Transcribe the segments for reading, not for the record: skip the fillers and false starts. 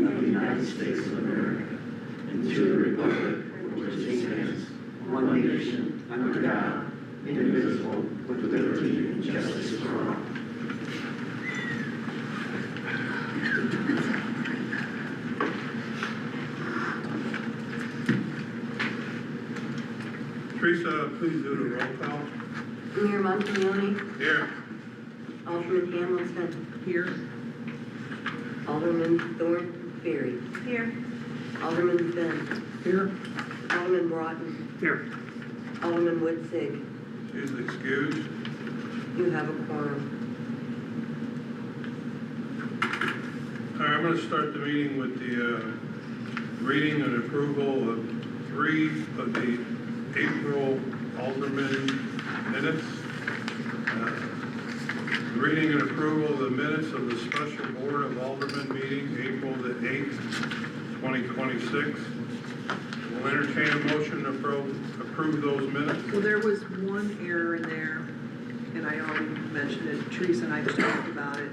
of the United States of America and to the republic for which it stands, one nation, under God, indivisible, with liberty and justice for all. Teresa, please do the roll call. Mayor Montagnoni, Here. Alderman Hamilton, Here. Alderman Thornberry, Here. Alderman Finn, Here. Alderman Broughton, Here. Alderman Woodsig. She's excused. You have a quorum. All right, I'm going to start the meeting with the reading and approval of 3 of the April Aldermen minutes. Reading and approval of the minutes of the Special Board of Aldermen meeting April the 8th, 2026. We'll entertain a motion to approve those minutes. Well, there was one error in there, and I already mentioned it. Teresa and I just talked about it.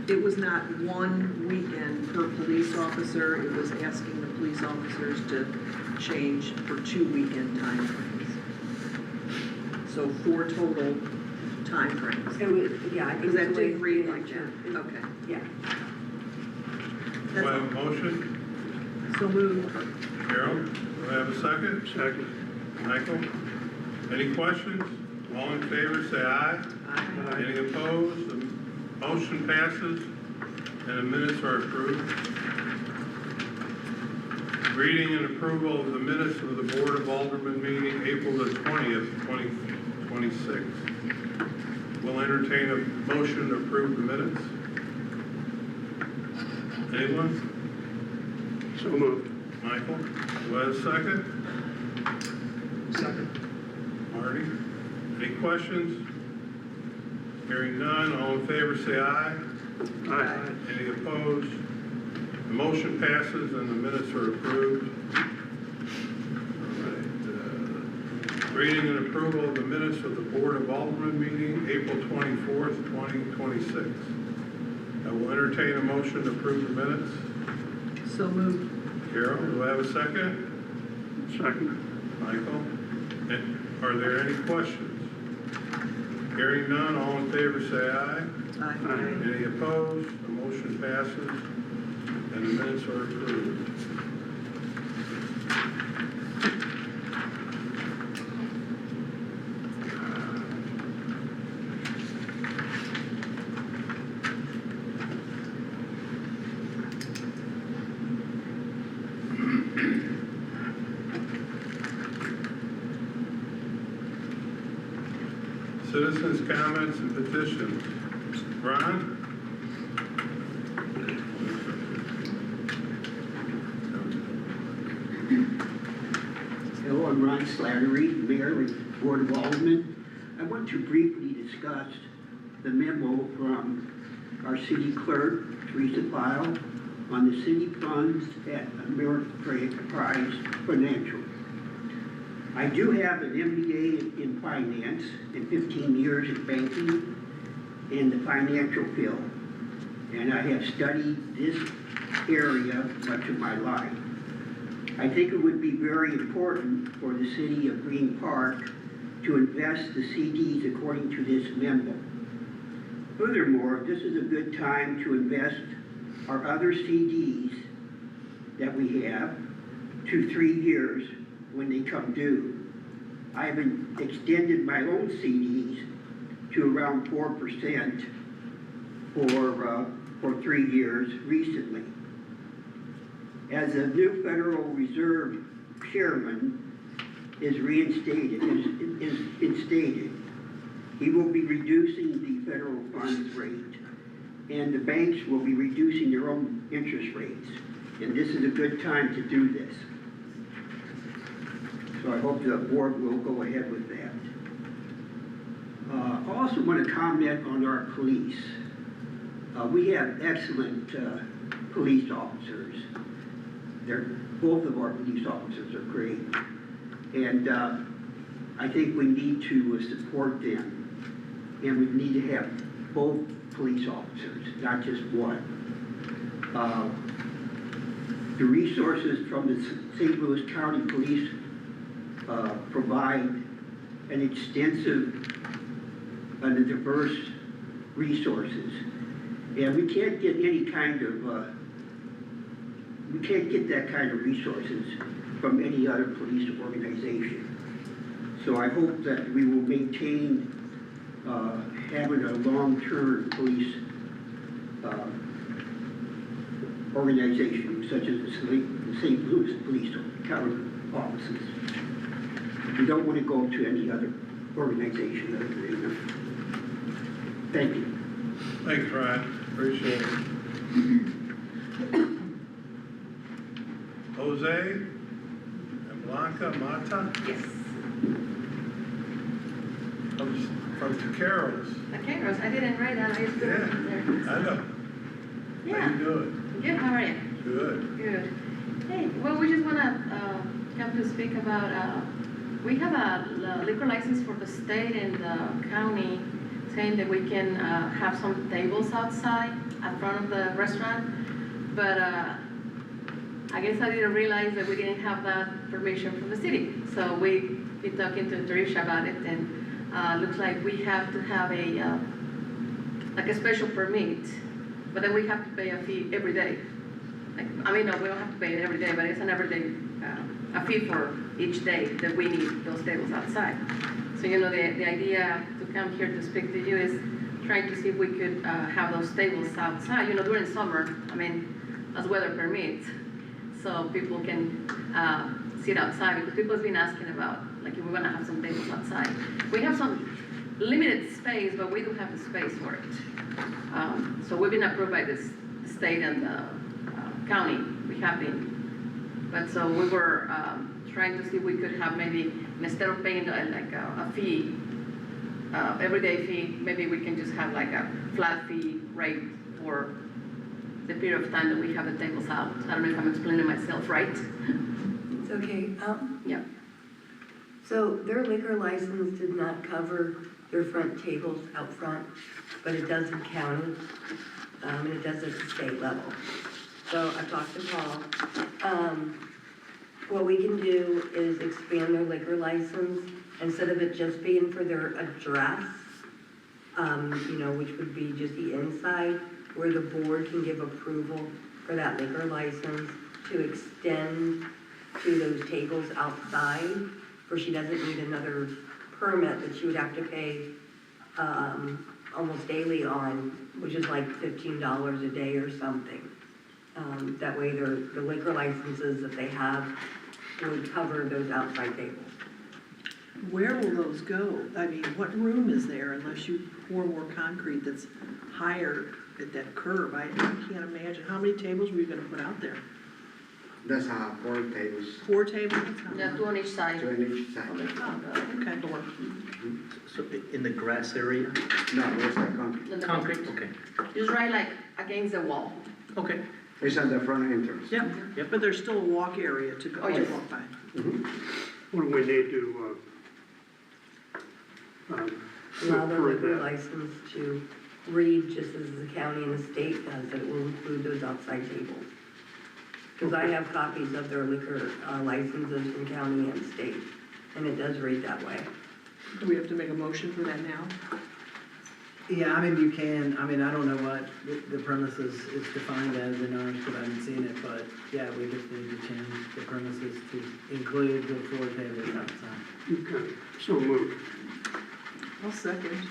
It was not 1 weekend per police officer. It was asking the police officers to change for 2 weekend time frames. So 4 total time frames. It was, yeah, I think Because that it's the way didn't read it's like written, that. Okay. Yeah. Do I That's have a motion? so moved. Carol, do I have a second? Second. Michael? Any questions? All in favor, say aye. Aye. Any opposed? The motion passes and the minutes are approved. Reading and approval of the minutes of the Board of Aldermen meeting April the 20th, 2026. We'll entertain a motion to approve the minutes. Anyone? So moved. Michael, do I have a second? Second. Marty? Any questions? Hearing none, all in favor say aye. Aye. Any opposed? The motion passes and the minutes are approved. All right. Reading and approval of the minutes of the Board of Aldermen meeting April 24th, 2026. I will entertain a motion to approve the minutes. So moved. Carol, do I have a second? Second. Michael? And are there any questions? Hearing none, all in favor say aye. Aye. Any opposed? The motion passes and the minutes are approved. Citizens' comments and petitions. Ron? Hello, I'm Ron Slattery, Mayor of Board of Aldermen. I want to briefly discuss the memo from our city clerk, Teresa File, on the city funds at Ameriprise Financial. I do have an MBA in finance and 15 years in banking in the financial field, and I have studied this area much of my life. I think it would be very important for the city of Green Park to invest the CDs according to this memo. Furthermore, this is a good time to invest our other CDs that we have to 3 years when they come due. I have extended my own CDs to around 4% for 3 years recently. As the new Federal Reserve Chairman is instated, he will be reducing the federal funds rate, and the banks will be reducing their own interest rates. And this is a good time to do this. So I hope the board will go ahead with that. I also want to comment on our police. We have excellent police officers. Both of our police officers are great. And I think we need to support them. And we need to have both police officers, not just one. The resources from the St. Louis County Police provide an extensive and a diverse resources. And we can't get any kind of, we can't get that kind of resources from any other police organization. So I hope that we will maintain having a long-term police organization such as the St. Louis Police County offices. We don't want to go to any other organization other than them. Thank you. Thanks, Ryan, appreciate it. Jose and Blanca Mata Yes. from Taqueros. Okay, Rose, I didn't write that, I just put it Yeah, there. I know. How Yeah, you doing? good, how are you? Good. Good. Hey, well, we just wanna, come to speak about, we have a liquor license for the state and the county saying that we can, have some tables outside at front of the restaurant, but, I guess I didn't realize that we didn't have that permission from the city. So we been talking to Tricia about it, and looks like we have to have a, like a special permit, but then we have to pay a fee every day. Like, I mean, no, we don't have to pay it every day, but it's an everyday, a fee for each day that we need those tables outside. So, you know, the idea to come here to speak to you is trying to see if we could have those tables outside, you know, during summer, I mean, as weather permits, so people can sit outside, because people have been asking about, like, if we wanna have some tables outside. We have some limited space, but we do have the space for it. So we've been approved by the state and the county, we have been. But so we were trying to see if we could have maybe, instead of paying like a fee, everyday fee, maybe we can just have like a flat fee rate for the period of time that we have the tables out. I don't know if I'm explaining myself right. It's okay. Yeah. So their liquor license did not cover their front tables out front, but it does in county, and it does at the state level. So I talked to Paul. What we can do is expand their liquor license, instead of it just being for their address, you know, which would be just the inside, where the board can give approval for that liquor license to extend to those tables outside, where she doesn't need another permit that she would have to pay almost daily on, which is like $15 a day or something. That way the liquor licenses that they have would cover those outside tables. Where will those go? I mean, what room is there unless you pour more concrete that's higher at that curb? I can't imagine. How many tables were you gonna put out there? That's 4 tables, 4 tables? Yeah, 2 on each side. 2 on each side. On the Okay. door. So in the grass area? No, there's a concrete. On the Concrete, door. okay. Just right like against the wall. Okay, It's on the front entrance. yeah, Yeah, but there's still a walk area to go, Oh, to yes. walk by. what do we need to, Allow the liquor license to read just as the county and the state does, that it will include those outside tables. Because I have copies of their liquor licenses from county and state, and it does read that way. Do we have to make a motion for that now? Yeah, I mean, you can, I mean, I don't know what the premises is defined as in ours, because I haven't seen it, but yeah, we just need to change the premises to include the 4 tables outside. Okay, so moved. I'll second.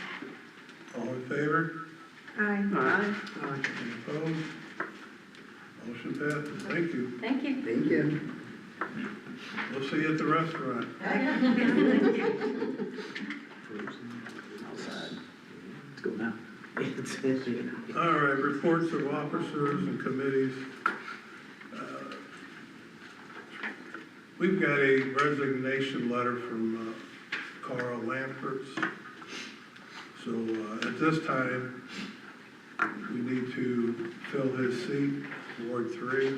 All in favor? Aye. Aye. Any opposed? Motion passes, thank you. Thank you. Thank you. We'll see you at the restaurant. Outside. Let's go now. All right, reports of officers and committees. We've got a resignation letter from Carl Lamperts. So at this time, we need to fill his seat, Ward 3.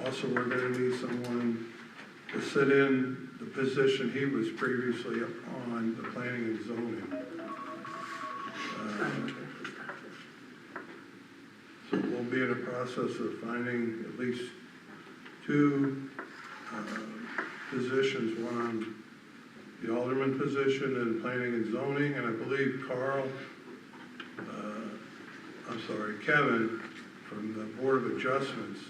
Also, we're gonna need someone to sit in the position he was previously on, the planning and zoning. So we'll be in a process of finding at least two positions, one on the alderman position in planning and zoning, and I believe Kevin from the Board of Adjustments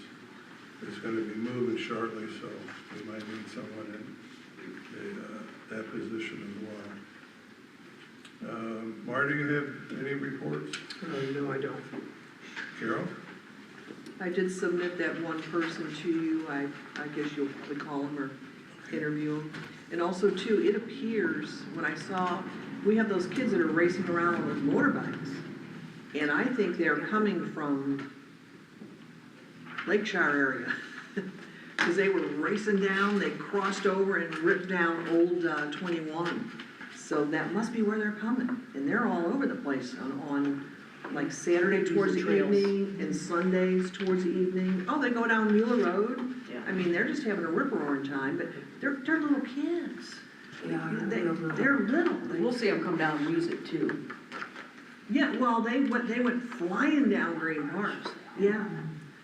is going to be moving shortly, so we might need someone in that position as well. Marty, you have any reports? No, I don't. Carol? I did submit that one person to you, I guess you'll probably call him or interview him. And also too, it appears, when I saw, we have those kids that are racing around on those motorbikes. And I think they're coming from Lakeshire area. Because they were racing down, they crossed over and ripped down old 21. So that must be where they're coming. And they're all over the place on like Saturday towards the Trails. evening and Sundays towards the evening. Oh, they go down Mueller Road. Yeah. I mean, they're just having a rip-roaring time, but they're little kids. Yeah, They're little. We'll see them come down and use it too. Yeah, well, they went flying down Green Parks, yeah.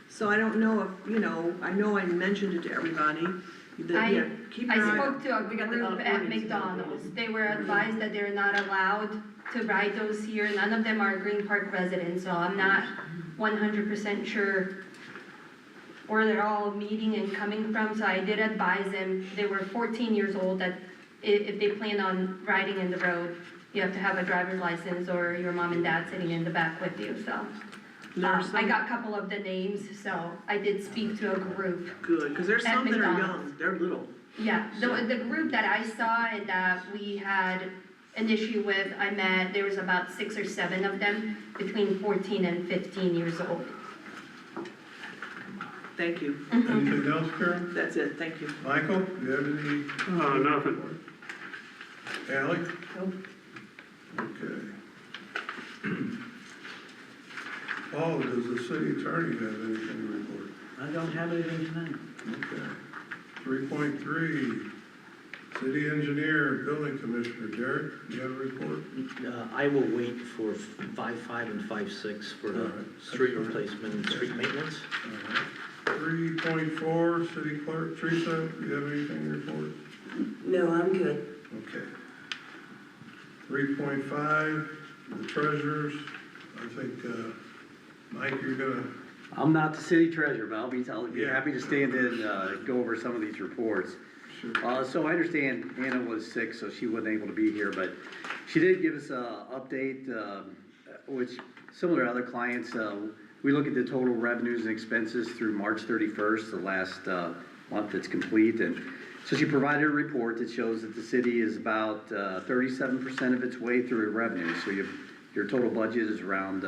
So I don't know if, I know I mentioned it to everybody, that, yeah, keep I your eye spoke to a We got the group at ordinance. McDonald's. They were advised that they're not allowed to ride those here. None of them are Green Park residents, so I'm not 100% sure where they're all meeting and coming from. So I did advise them, they were 14 years old, that if they plan on riding in the road, you have to have a driver's license or your mom and dad sitting in the back with you, so. There's I some- got a couple of the names, so I did speak to a group. Good, because there's At some that are McDonald's. young, they're little. Yeah, the group that I saw and that we had an issue with, there was about 6 or 7 of them between 14 and 15 years old. Thank you, Anything else, Carol? that's it, thank you. Michael, do you have any? Nothing. Ally? Nope. Okay. Paul, does the city attorney have anything to report? I don't have anything tonight. Okay. 3.3, city engineer, building commissioner. Derek, do you have a report? I will wait for 5.5 and 5.6 for the street replacement and street maintenance. 3.4, city clerk. Teresa, do you have anything to report? No, I'm good. Okay. 3.5, the treasurers. I think, Mike, you're gonna, I'm not the city treasurer, but I'll be Yeah. happy to stand in, go over some of these reports. sure. So I understand Anna was sick, so she wasn't able to be here, but she did give us a update, which, similar to other clients, we look at the total revenues and expenses through March 31st, the last month that's complete, and so she provided a report that shows that the city is about 37% of its way through revenue. So your total budget is around,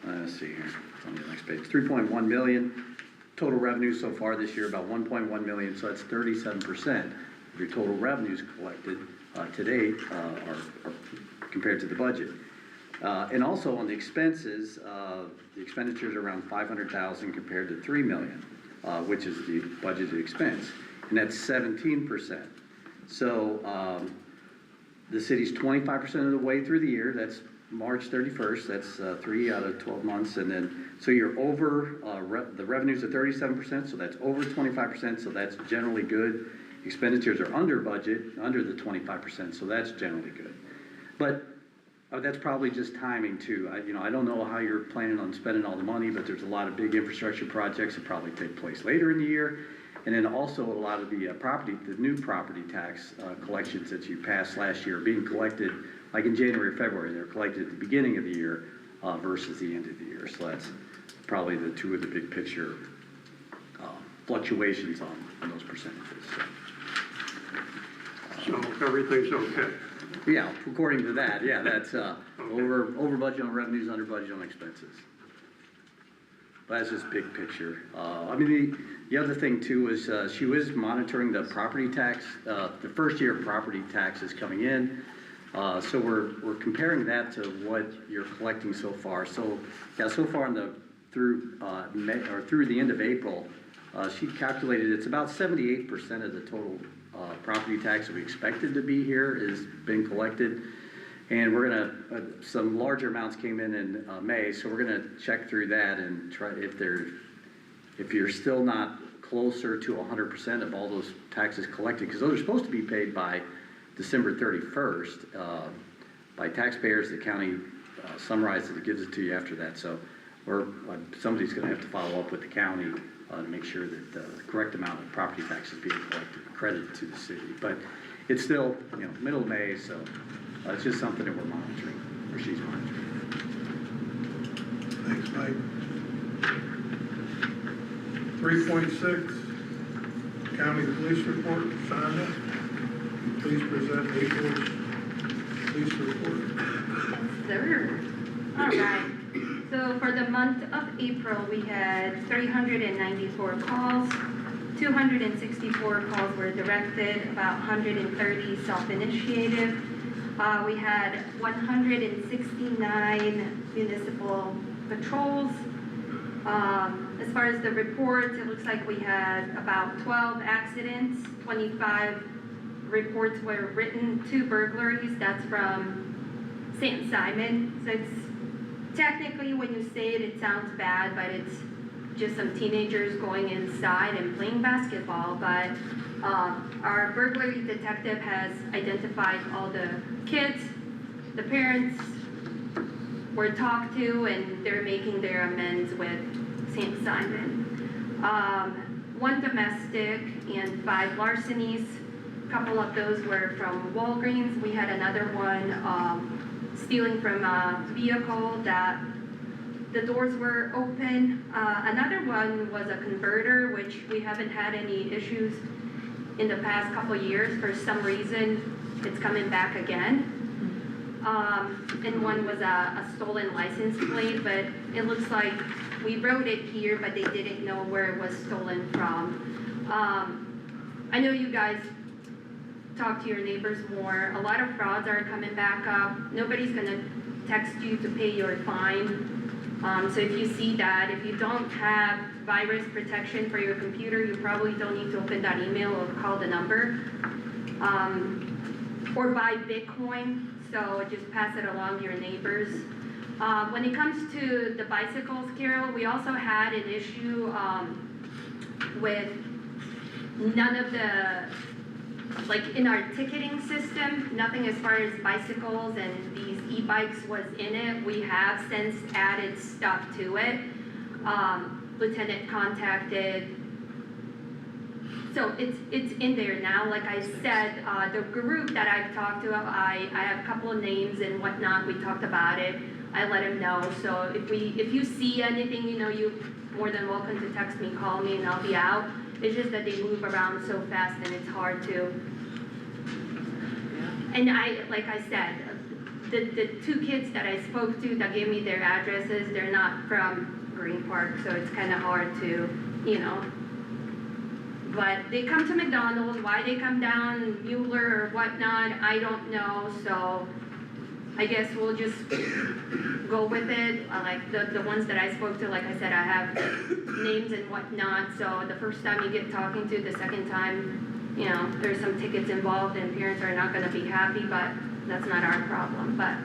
let's see here, it's on the next page, 3.1 million. Total revenue so far this year, about 1.1 million, so that's 37% of your total revenues collected to date are compared to the budget. And also on the expenses, the expenditures are around 500,000 compared to 3 million, which is the budgeted expense, and that's 17%. So the city's 25% of the way through the year. That's March 31st. That's 3 out of 12 months, and then so you're over. The revenues are 37%, so that's over 25%. So that's generally good. Expenditures are under budget, under the 25%, so that's generally good. But that's probably just timing too. I don't know how you're planning on spending all the money, but there's a lot of big infrastructure projects that probably take place later in the year. And then also a lot of the new property tax collections that you passed last year are being collected, like in January or February. They're collected at the beginning of the year versus the end of the year. So that's probably the two of the big picture fluctuations on those percentages. So everything's okay. Yeah, according to that, yeah, that's over budget on revenues, under budget on expenses. But that's just big picture. The other thing too is she was monitoring the property tax, the first year of property taxes coming in. So we're comparing that to what you're collecting so far. So yeah, so far through the end of April, she calculated it's about 78% of the total property tax that we expected to be here is being collected. And we're gonna, some larger amounts came in May, so we're gonna check through that and try, if you're still not closer to 100% of all those taxes collected, because those are supposed to be paid by December 31st, by taxpayers. The county summarizes it, gives it to you after that, so somebody's gonna have to follow up with the county to make sure that the correct amount of property tax is being collected and credited to the city. But it's still, middle of May, so it's just something that we're monitoring, or she's monitoring. Thanks, Mike. 3.6, county police report. Shonda, please present April's police report. Sure. All right. So for the month of April, we had 394 calls. 264 calls were directed, about 130 self-initiated. We had 169 municipal patrols. As far as the reports, it looks like we had about 12 accidents, 25 reports were written, 2 burglaries. That's from St. Simon. So it's technically, when you say it, it sounds bad, but it's just some teenagers going inside and playing basketball. But our burglary detective has identified all the kids, the parents were talked to, and they're making their amends with St. Simon. 1 domestic and 5 larcenies. A couple of those were from Walgreens. We had another one stealing from a vehicle that the doors were open. Another one was a converter, which we haven't had any issues in the past couple years. For some reason, it's coming back again. And one was a stolen license plate, but it looks like we wrote it here, but they didn't know where it was stolen from. I know you guys talk to your neighbors more. A lot of frauds are coming back up. Nobody's gonna text you to pay your fine. So if you see that, if you don't have virus protection for your computer, you probably don't need to open that email or call the number. Or buy Bitcoin, so just pass it along to your neighbors. When it comes to the bicycles, Carol, we also had an issue with none of the, like in our ticketing system, nothing as far as bicycles and these e-bikes was in it. We have since added stuff to it. Lieutenant contacted, so it's in there now. Like I said, the group that I've talked to, I have a couple of names and whatnot. We talked about it. I let him know. So if you see anything, you're more than welcome to text me, call me, and I'll be out. It's just that they move around so fast and it's hard to. And like I said, the 2 kids that I spoke to that gave me their addresses, they're not from Green Park, so it's kind of hard to, But they come to McDonald's. Why they come down Mueller or whatnot, I don't know. So I guess we'll just go with it. Like the ones that I spoke to, like I said, I have names and whatnot. So the first time you get talking to, the second time, there's some tickets involved and parents are not gonna be happy, but that's not our problem. But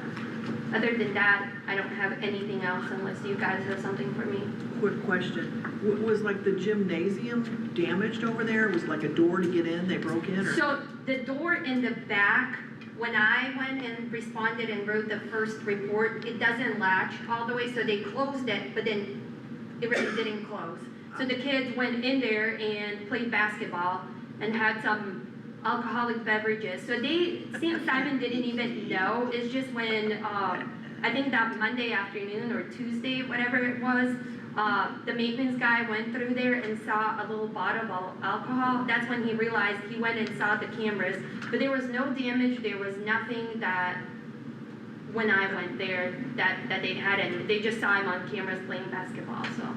other than that, I don't have anything else unless you guys have something for me. Quick question, was like the gymnasium damaged over there? Was like a door to get in, they broke in, or? So the door in the back, when I went and responded and wrote the first report, it doesn't latch all the way, so they closed it, but then it really didn't close. So the kids went in there and played basketball and had some alcoholic beverages. So St. Simon didn't even know. It's just when, I think that Monday afternoon or Tuesday, whatever it was, the maintenance guy went through there and saw a little bottle of alcohol. That's when he realized. He went and saw the cameras, but there was no damage. There was nothing that, when I went there, that they had any. They just saw him on cameras playing basketball, so.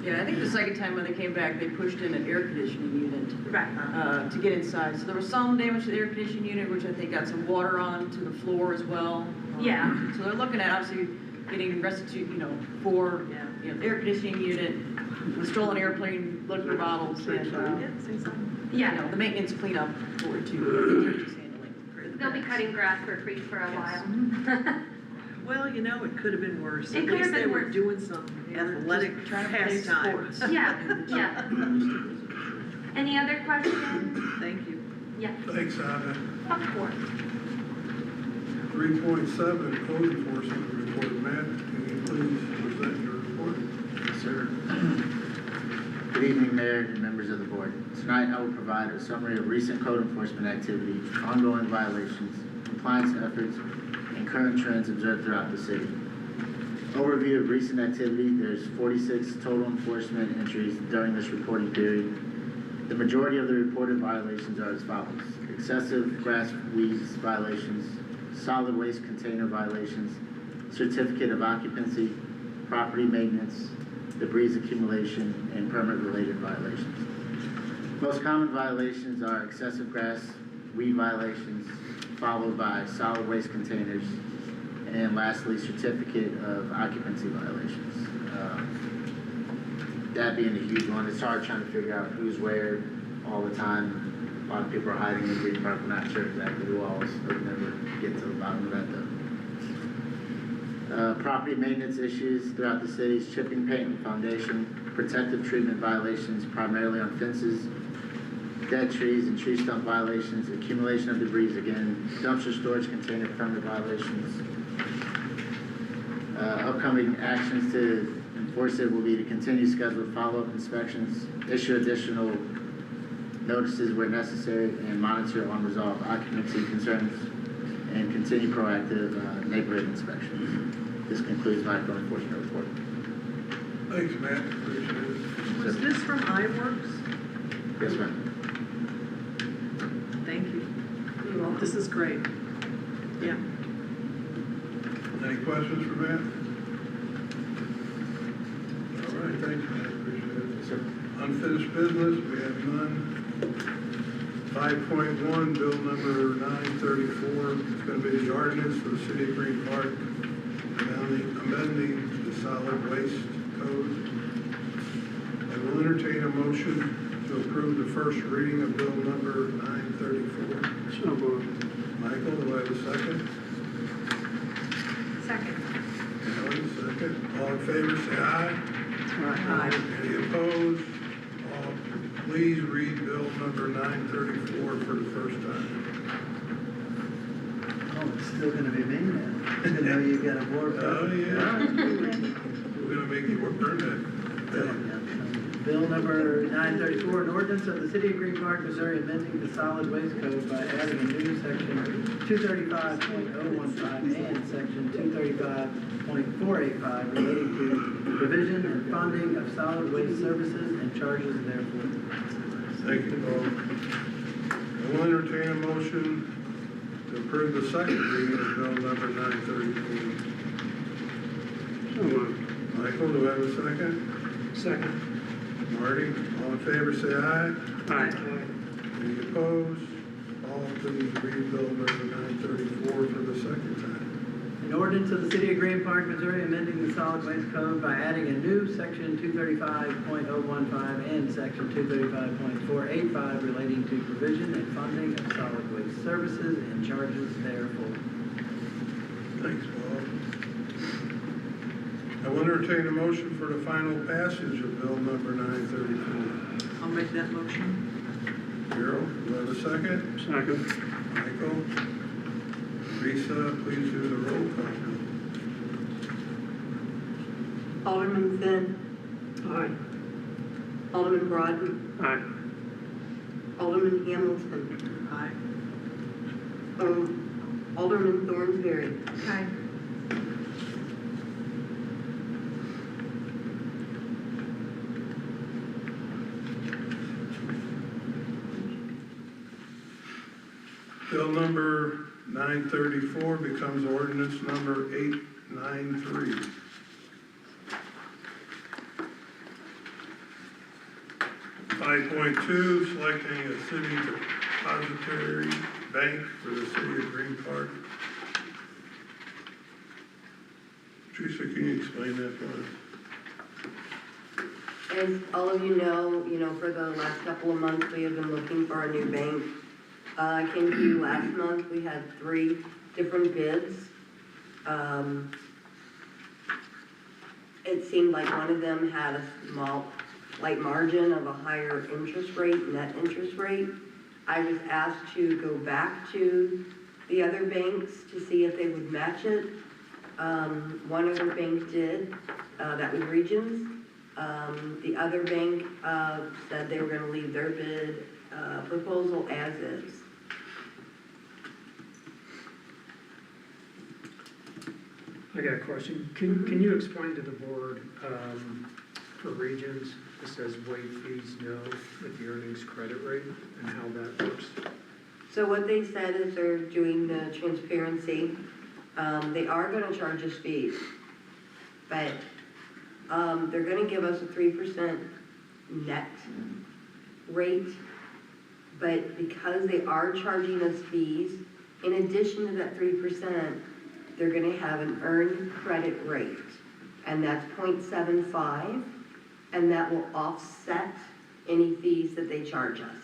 Yeah, I think the second time when they came back, they pushed in an air conditioning unit. Right. To get inside. So there was some damage to the air conditioning unit, which I think got some water on to the floor as well. Yeah. So they're looking at obviously getting restitute, for, the air conditioning unit, the stolen airplane, liquor bottles, and, Yeah. the maintenance cleanup for it too. They'll be cutting grass for free for a while. Well, you know, it could have been worse. It could have been At least they were worse. doing some athletic trying to play pastime. sports. Yeah. Any other questions? Thank you. Yeah, Thanks, Anna. of course. 3.7, code enforcement report. Matt, can you please present your report? Yes, sir. Good evening, Mayor and members of the board. Tonight, I will provide a summary of recent code enforcement activity, ongoing violations, compliance efforts, and current trends observed throughout the city. Overview of recent activity: there's 46 total enforcement entries during this reporting period. The majority of the reported violations are as follows: excessive grass weeds violations, solid waste container violations, certificate of occupancy, property maintenance, debris accumulation, and permit-related violations. Most common violations are excessive grass weed violations, followed by solid waste containers, and lastly, certificate of occupancy violations. That being a huge one. It's hard trying to figure out who's where all the time. A lot of people are hiding in the green park. We're not sure exactly who all is. We'll never get to the bottom of that though. Property maintenance issues throughout the city's chipping, paint, and foundation, protective treatment violations primarily on fences, dead trees and tree stump violations, accumulation of debris again, dumpster storage container permit violations. Upcoming actions to enforce it will be to continue scheduled follow-up inspections, issue additional notices where necessary, and monitor unresolved occupancy concerns, and continue proactive neighborhood inspections. This concludes my code enforcement report. Thanks, Matt, appreciate it. Was this from iWorks? Yes, ma'am. Thank you. You're welcome. This is great. Yeah. Any questions for Matt? All right, thanks, Matt, appreciate it. Yes, sir. Unfinished business, we have none. 5.1, bill number 934, it's going to be the ordinance for the city of Green Park, amending the solid waste code. I will entertain a motion to approve the first reading of bill number 934. So moved. Michael, do I have a second? Second. Ellen, second. All in favor, say aye. Aye. Any opposed? All, please read bill number 934 for the first time. Oh, it's still gonna be me now. Even though you got a board. Oh, yeah. We're gonna make you work earn that. Bill number 934, an ordinance of the city of Green Park, Missouri, amending the solid waste code by adding a new section 235.015 and section 235.485 relating to provision and funding of solid waste services and charges therefore. Thank you, Paul. I will entertain a motion to approve the second reading of bill number 934. So moved. Michael, do I have a second? Second. Marty, all in favor, say aye. Aye. Any opposed? All, please read bill number 934 for the second time. An ordinance of the city of Green Park, Missouri, amending the solid waste code by adding a new section 235.015 and section 235.485 relating to provision and funding of solid waste services and charges therefore. Thanks, Paul. I will entertain a motion for the final passage of bill number 934. I'll make that motion. Carol, do I have a second? Second. Michael? Lisa, please do the roll call. Alderman Finn, Aye. Alderman Broden, Aye. Alderman Hamilton, Aye. Alderman Thornsberry, Aye. Bill number 934 becomes ordinance number 893. .2, selecting a city depository bank for the city of Green Park. Teresa, can you explain that for us? As all of you know, for the last couple of months, we have been looking for a new bank. I came to you last month, we had 3 different bids. It seemed like one of them had a small, like margin of a higher interest rate, net interest rate. I was asked to go back to the other banks to see if they would match it. One other bank did, that was Regions. The other bank, said they were gonna leave their bid, proposal as is. I got a question. Can you explain to the board, for regions, it says waive fees no at the earnings credit rate and how that works? So what they said is they're doing the transparency. They are gonna charge us fees, but, they're gonna give us a 3% net rate. But because they are charging us fees, in addition to that 3%, they're gonna have an earned credit rate, and that's 0.75, and that will offset any fees that they charge us.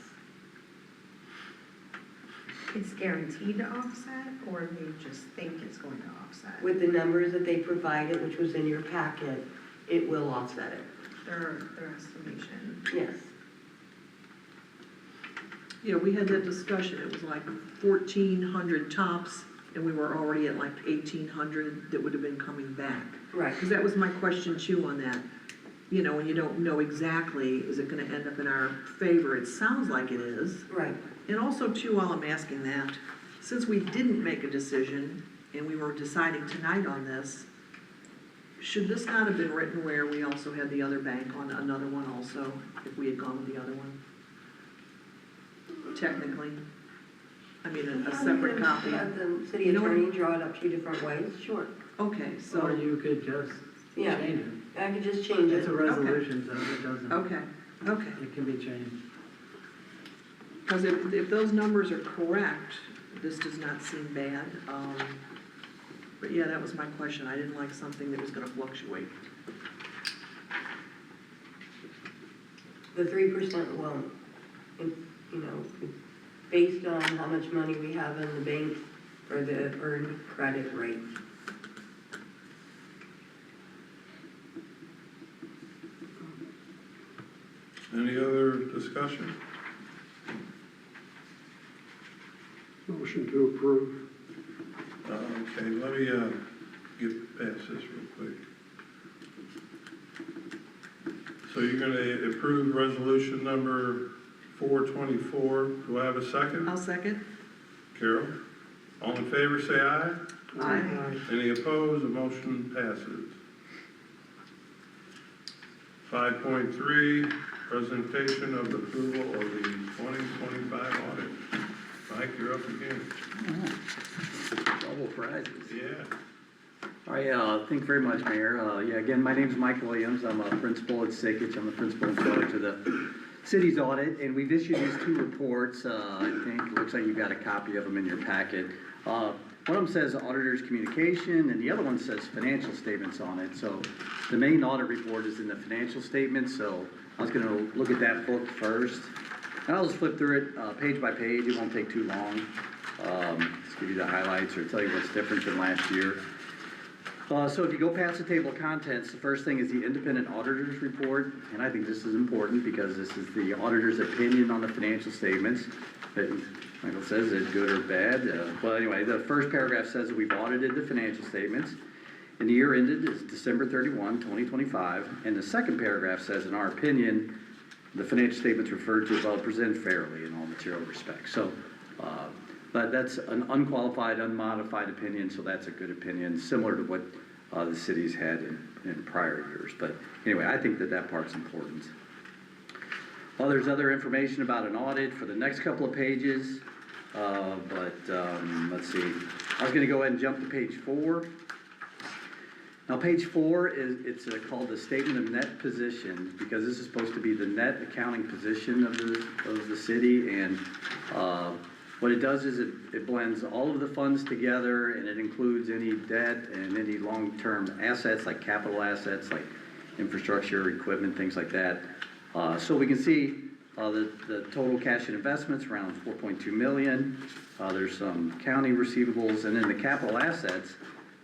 It's guaranteed to offset, or they just think it's going to offset? With the numbers that they provided, which was in your packet, it will offset it, Their estimation. yes. Yeah, we had that discussion, it was like 1,400 tops, and we were already at like 1,800 that would have been coming back. Right. Because that was my question too on that. You know, when you don't know exactly, is it gonna end up in our favor? It sounds like it is. Right. And also too, while I'm asking that, since we didn't make a decision and we were deciding tonight on this, should this not have been written where we also had the other bank on another one also, if we had gone with the other one? Technically. I mean, a separate copy. Have the city You know what? attorney draw it up 2 different ways, sure. Okay, Or so, you could just Yeah. change it. I could just change It's it. a resolution, so it doesn't, okay. it can be changed. Because if those numbers are correct, this does not seem bad. But yeah, that was my question. I didn't like something that was gonna fluctuate. The 3% won't, you know, based on how much money we have in the bank for the earned credit rate. Any other discussion? Motion to approve. Okay, let me, get past this real quick. So you're gonna approve resolution number 424. Do I have a second? I'll second. Carol? All in favor, say aye. Aye. Any opposed? The motion passes. 5.3, presentation of approval of the 2025 audit. Mike, you're up again. Double prizes. Yeah. All right, thank you very much, Mayor. Yeah, again, my name's Mike Williams. I'm a principal at Sikich. I'm the principal in charge of the city's audit, and we've issued these 2 reports. I think it looks like you've got a copy of them in your packet. One of them says auditor's communication, and the other one says financial statements on it. So the main audit report is in the financial statements, so I was gonna look at that book first. And I'll just flip through it page by page. It won't take too long. Just give you the highlights or tell you what's different than last year. So if you go past the table of contents, the first thing is the independent auditor's report, and I think this is important because this is the auditor's opinion on the financial statements. But Michael says it's good or bad. Well, anyway, the first paragraph says that we've audited the financial statements, and the year ended is December 31, 2025. And the second paragraph says, in our opinion, the financial statements referred to above presented fairly in all material respects. So, but that's an unqualified, unmodified opinion, so that's a good opinion, similar to what the city's had in prior years. But anyway, I think that part's important. Well, there's other information about an audit for the next couple of pages, but let's see. I was gonna go ahead and jump to page 4. Now, page 4 it's called the statement of net position, because this is supposed to be the net accounting position of the city, and what it does is it blends all of the funds together, and it includes any debt and any long-term assets, like capital assets, like infrastructure, equipment, things like that. So we can see the total cash and investments around 4.2 million. There's some county receivables, and then the capital assets,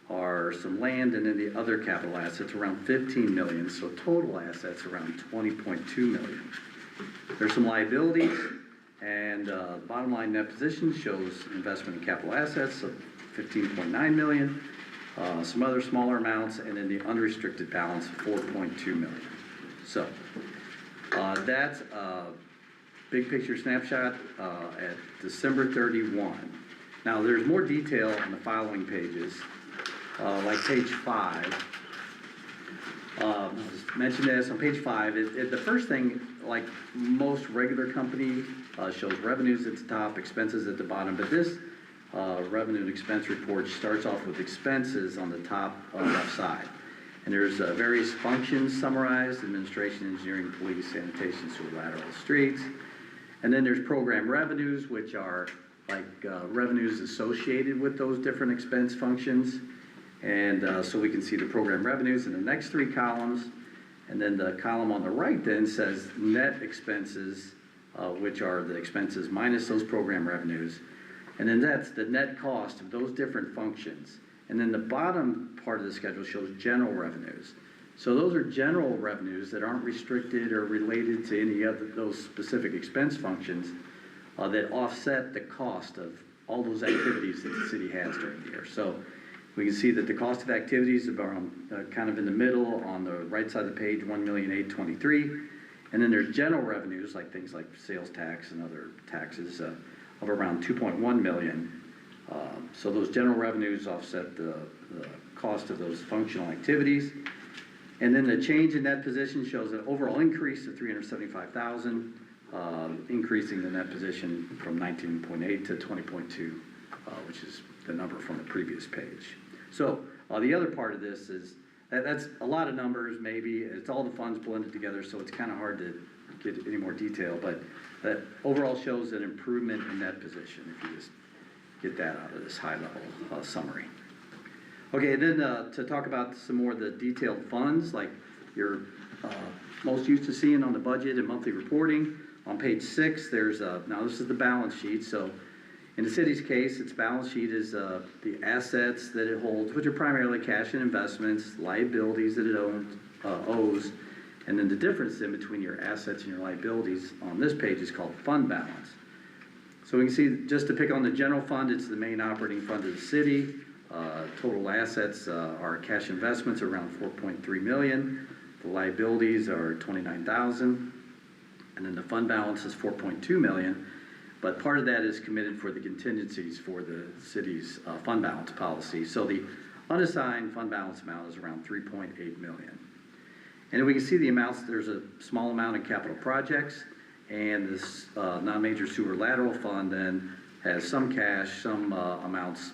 are some land, and then the other capital assets around 15 million, so total assets around 20.2 million. There's some liabilities, and bottom line net position shows investment in capital assets of 15.9 million, some other smaller amounts, and then the unrestricted balance of 4.2 million. So that's a big picture snapshot at December 31. Now, there's more detail on the following pages, like page 5. I'll just mention this on page 5. The first thing, like most regular company, shows revenues at the top, expenses at the bottom, but this revenue and expense report starts off with expenses on the top left side. And there's various functions summarized: administration, engineering, police, sanitation, sewer, lateral, streets. And then there's program revenues, which are like revenues associated with those different expense functions. And so we can see the program revenues in the next 3 columns. And then the column on the right then says net expenses, which are the expenses minus those program revenues. And then that's the net cost of those different functions. And then the bottom part of the schedule shows general revenues. So those are general revenues that aren't restricted or related to any of those specific expense functions that offset the cost of all those activities that the city has during the year. So we can see that the cost of activities are kind of in the middle on the right side of the page, $1,823,000. And then there's general revenues, like things like sales tax and other taxes, of around 2.1 million. So those general revenues offset the cost of those functional activities. And then the change in net position shows an overall increase of 375,000, increasing the net position from 19.8 to 20.2, which is the number from the previous page. So the other part of this is that's a lot of numbers. Maybe it's all the funds blended together, so it's kind of hard to get any more detail. But that overall shows an improvement in net position if you just get that out of this high-level summary. Okay, then to talk about some more of the detailed funds, like you're most used to seeing on the budget and monthly reporting. On page 6, there's now this is the balance sheet. So in the city's case, its balance sheet is the assets that it holds, which are primarily cash and investments, liabilities that it owes, and then the difference in between your assets and your liabilities on this page is called fund balance. So we can see, just to pick on the general fund, it's the main operating fund of the city. Total assets are cash investments around 4.3 million. The liabilities are 29,000. And then the fund balance is 4.2 million. But part of that is committed for the contingencies for the city's fund balance policy. So the unassigned fund balance amount is around 3.8 million. And we can see the amounts. There's a small amount in capital projects. And this non-major sewer lateral fund then has some cash, some amounts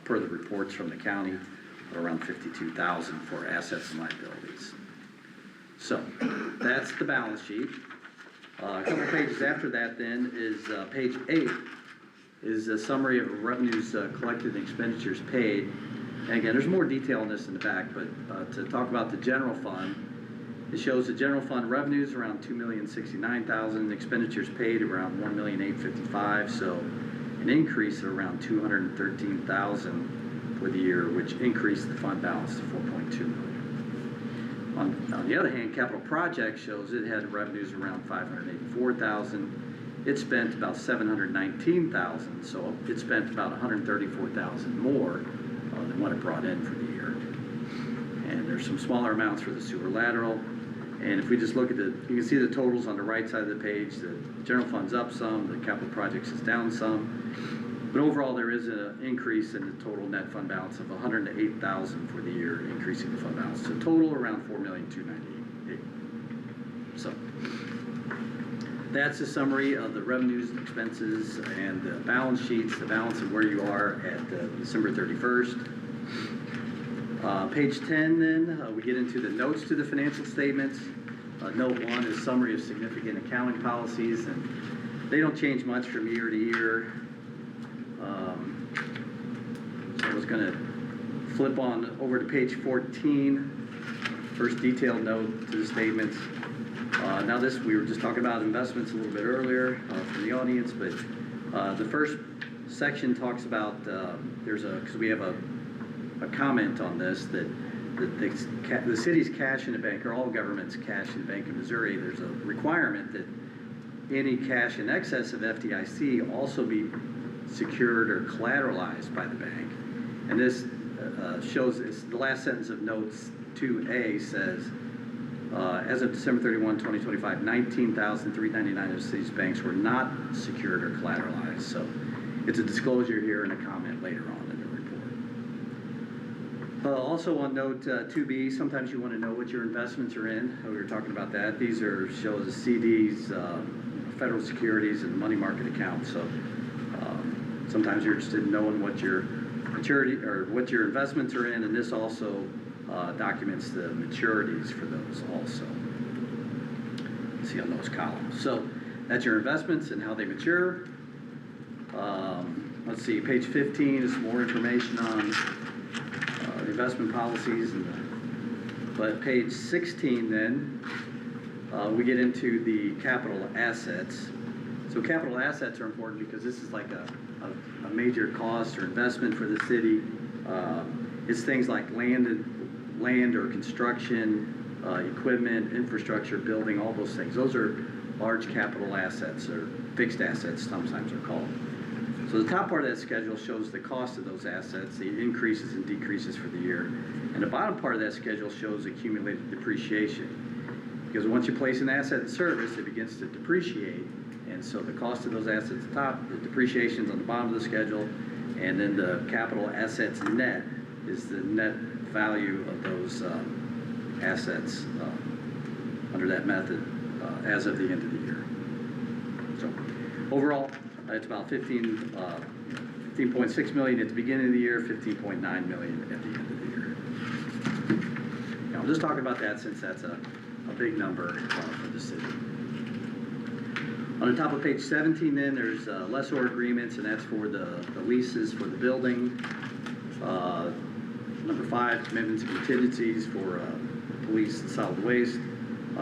per the reports from the county, around 52,000 for assets and liabilities. So that's the balance sheet. A couple pages after that then is page 8 is a summary of revenues collected and expenditures paid. And again, there's more detail on this in the back, but to talk about the general fund, it shows the general fund revenues around $2,069,000, expenditures paid around $1,855,000, so an increase of around $213,000 for the year, which increased the fund balance to 4.2 million. On the other hand, capital projects shows it had revenues around $584,000. It spent about $719,000, so it spent about $134,000 more than what it brought in for the year. And there's some smaller amounts for the sewer lateral. And if we just look at you can see the totals on the right side of the page. The general fund's up some, the capital projects is down some. But overall, there is an increase in the total net fund balance of $108,000 for the year, increasing the fund balance to total around $4,298,000. So that's a summary of the revenues and expenses and the balance sheets, the balance of where you are at December 31st. Page 10 then, we get into the notes to the financial statements. Note 1 is summary of significant accounting policies, and they don't change much from year to year. So I was going to flip on over to page 14, first detailed note to the statements. Now this, we were just talking about investments a little bit earlier from the audience, but the first section talks about, because we have a a comment on this, that the city's cash in the bank, or all government's cash in the Bank of Missouri, there's a requirement that any cash in excess of FDIC also be secured or collateralized by the bank. And this shows, it's the last sentence of notes 2A says, as of December 31, 2025, 19,399 of the city's banks were not secured or collateralized. So it's a disclosure here and a comment later on in the report. Also on note 2B, sometimes you want to know what your investments are in. We were talking about that. These shows the CDs, federal securities, and money market accounts. So sometimes you're interested in knowing what your maturity or what your investments are in, and this also documents the maturities for those also. See on those columns. So that's your investments and how they mature. Let's see, page 15 is more information on investment policies, but page 16 then, we get into the capital assets. So capital assets are important because this is like a major cost or investment for the city. It's things like land or construction, equipment, infrastructure, building, all those things. Those are large capital assets, or fixed assets sometimes are called. So the top part of that schedule shows the cost of those assets, the increases and decreases for the year. And the bottom part of that schedule shows accumulated depreciation. Because once you place an asset in service, it begins to depreciate. And so the cost of those assets at the top, the depreciation's on the bottom of the schedule, and then the capital assets net is the net value of those assets under that method as of the end of the year. So overall, it's about 15.6 million at the beginning of the year, 15.9 million at the end of the year. Now, I'm just talking about that since that's a big number for the city. On the top of page 17 then, there's lessor agreements, and that's for the leases for the building. Number 5, commitments and contingencies for police and solid waste.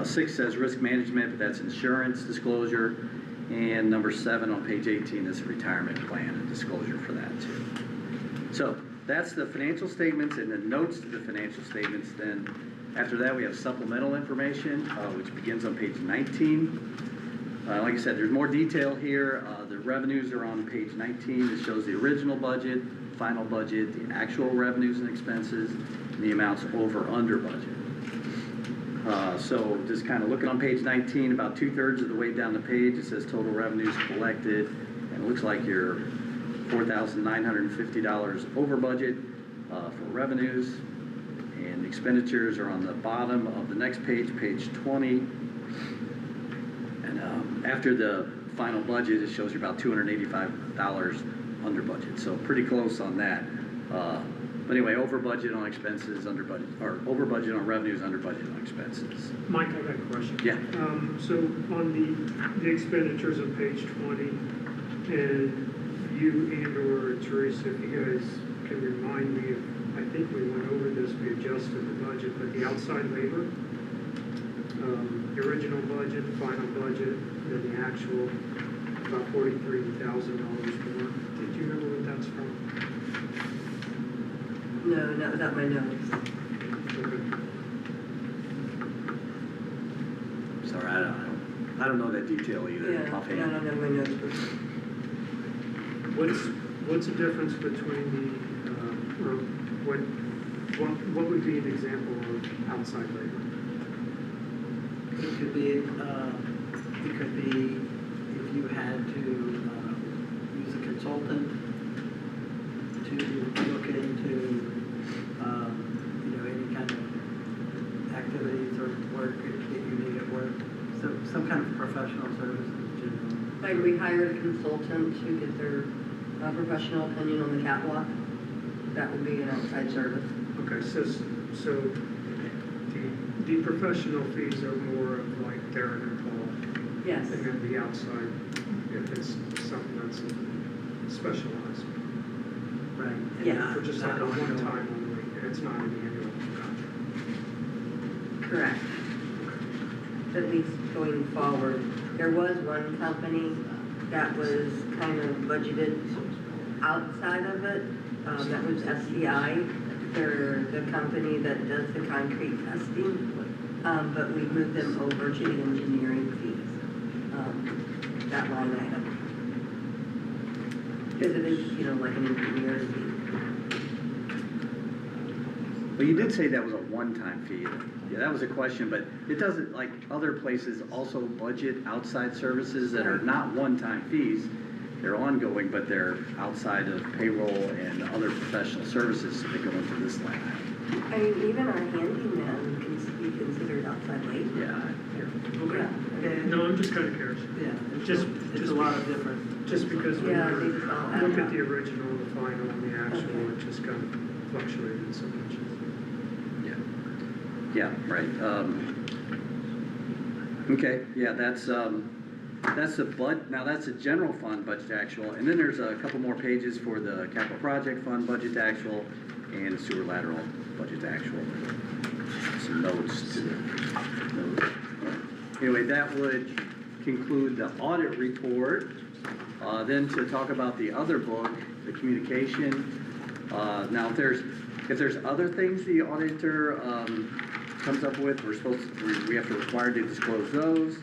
6 says risk management, but that's insurance disclosure. And number 7 on page 18 is a retirement plan and disclosure for that too. So that's the financial statements and the notes to the financial statements. Then after that, we have supplemental information, which begins on page 19. Like I said, there's more detail here. The revenues are on page 19. It shows the original budget, final budget, the actual revenues and expenses, and the amounts over under budget. So just kind of looking on page 19, about 2/3 of the way down the page, it says total revenues collected, and it looks like you're $4,950 over budget for revenues, and expenditures are on the bottom of the next page, page 20. And after the final budget, it shows you about $285 under budget, so pretty close on that. But anyway, over budget on expenses, under budget, or over budget on revenues, under budget on expenses. Mike, I got a question. Yeah. So on the expenditures on page 20, and you and/or Teresa, if you guys can remind me, I think we went over this, we adjusted the budget, but the outside labor, the original budget, the final budget, then the actual, about $43,000 more. Did you remember what that's from? No, not without my notes. Sorry, I don't know that detail either. Yeah, I Offhand. don't know my notes. What's the difference between or what would be an example of outside labor? It could be if you had to use a consultant to look into, any kind of activities or work that you need at work. So some kind of professional services in general. Like we hired a consultant to get their professional opinion on the catwalk. That would be an outside service. Okay, so the professional fees are more of like Darren and Paul. Yes. And then the outside, if it's something that's specialized. Right. Yeah. For just like a one-time only, and it's not an annual contract. Correct. At least going forward. There was one company that was kind of budgeted outside of it. That was SCI. They're the company that does the concrete testing, but we moved them over to the engineering fees, that line item. Because it is, like an engineer's fee. Well, you did say that was a one-time fee. Yeah, that was a question, but it doesn't, like other places also budget outside services that are not one-time fees. They're ongoing, but they're outside of payroll and other professional services, so they go into this line item. I mean, even our handyman can be considered outside labor. Yeah. Okay. Yeah. No, I'm just kind of curious. Yeah, Just- it's a lot of different. Just because when Yeah, you they just all add look up. at the original, the final, and the actual, Okay. it just kind of fluctuated so much. Yeah, right. Okay, yeah, that's the now that's a general fund budget actual, and then there's a couple more pages for the capital project fund budget actual and sewer lateral budget actual. Some notes to the notes. Anyway, that would conclude the audit report. Then to talk about the other book, the communication. Now, if there's other things the auditor comes up with, we have to require to disclose those.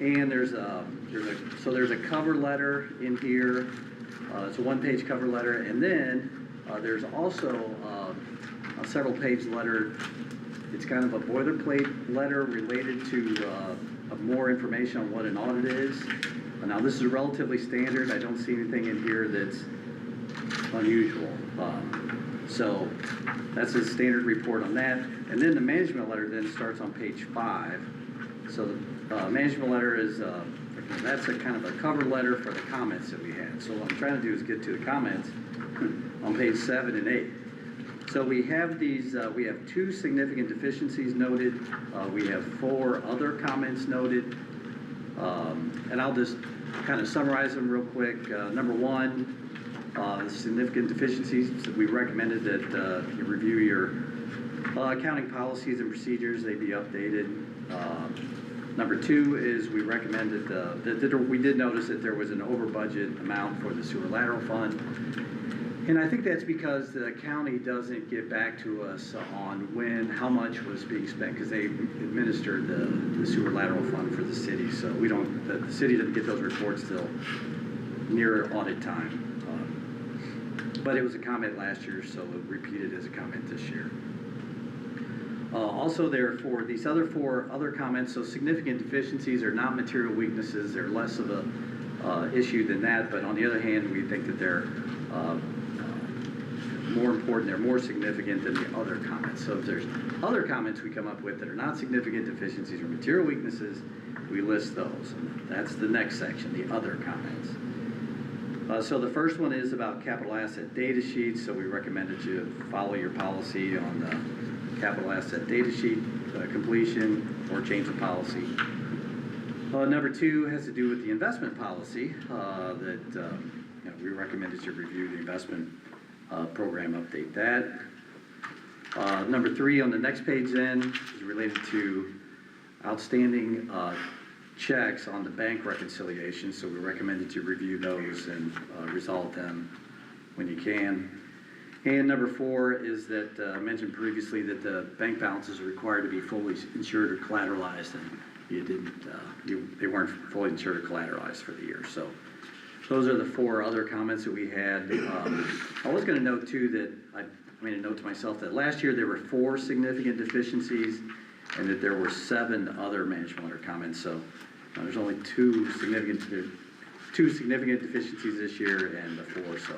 And there's a cover letter in here. It's a one-page cover letter, and then there's also a several-page letter. It's kind of a boilerplate letter related to more information on what an audit is. Now, this is relatively standard. I don't see anything in here that's unusual. So that's a standard report on that. And then the management letter then starts on page 5. So the management letter is, that's a kind of a cover letter for the comments that we had. So what I'm trying to do is get to the comments on page 7 and 8. So we have these, we have 2 significant deficiencies noted. We have 4 other comments noted. And I'll just kind of summarize them real quick. Number 1, significant deficiencies. So we recommended that you review your accounting policies and procedures. They be updated. Number 2 is we recommended that we did notice that there was an over budget amount for the sewer lateral fund. And I think that's because the county doesn't get back to us on how much was being spent, because they administered the sewer lateral fund for the city. So the city doesn't get those reports till near audit time. But it was a comment last year, so it repeated as a comment this year. Also there for these other 4 other comments, so significant deficiencies are not material weaknesses. They're less of a issue than that, but on the other hand, we think that they're more important, they're more significant than the other comments. So if there's other comments we come up with that are not significant deficiencies or material weaknesses, we list those. And that's the next section, the other comments. So the first one is about capital asset data sheets. So we recommend that you follow your policy on the capital asset data sheet completion or change of policy. Number 2 has to do with the investment policy that we recommend that you review the investment program, update that. Number 3 on the next page then is related to outstanding checks on the bank reconciliation, so we recommend that you review those and resolve them when you can. And number 4 is that I mentioned previously that the bank balances are required to be fully insured or collateralized, and you didn't, they weren't fully insured or collateralized for the year. So those are the 4 other comments that we had. I was going to note too that I made a note to myself that last year there were 4 significant deficiencies, and that there were 7 other management letter comments. So there's only 2 significant deficiencies this year, and the 4. So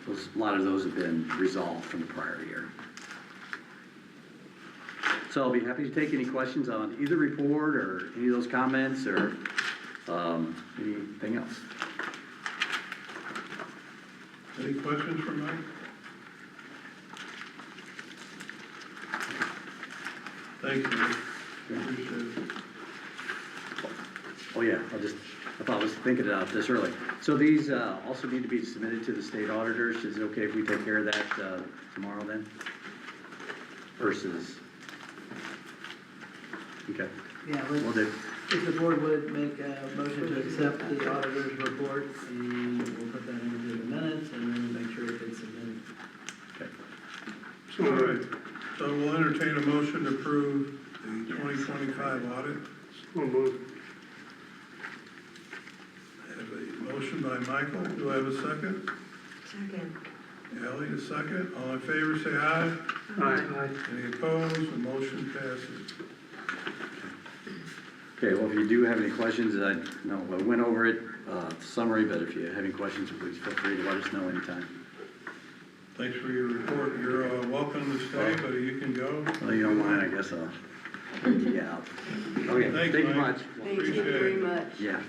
a lot of those have been resolved from the prior year. So I'll be happy to take any questions on either report or any of those comments or anything else. Any questions for Mike? Thank you, Mike. Appreciate it. Oh yeah, I thought I was thinking about this early. So these also need to be submitted to the state auditors. Is it okay if we take care of that tomorrow then? Versus, okay. Yeah, Well, then, if the board would make a motion to accept the auditor's report, and we'll put that into the minutes, and then make sure it gets submitted. All right, so we'll entertain a motion to approve the 2025 audit. So moved. I have a motion by Michael, do I have a second? Second. Ellie, a second, all in favor, say aye. Aye. Any opposed, the motion passes. Okay, well, if you do have any questions, I know I went over it, summary, but if you have any questions, please feel free to let us know anytime. Thanks for your report, you're welcome to stay, but you can go. Well, you don't mind, I guess I'll take you out. Okay, Thanks, thank you Mike. much. Thank you Appreciate very it. much. Yeah.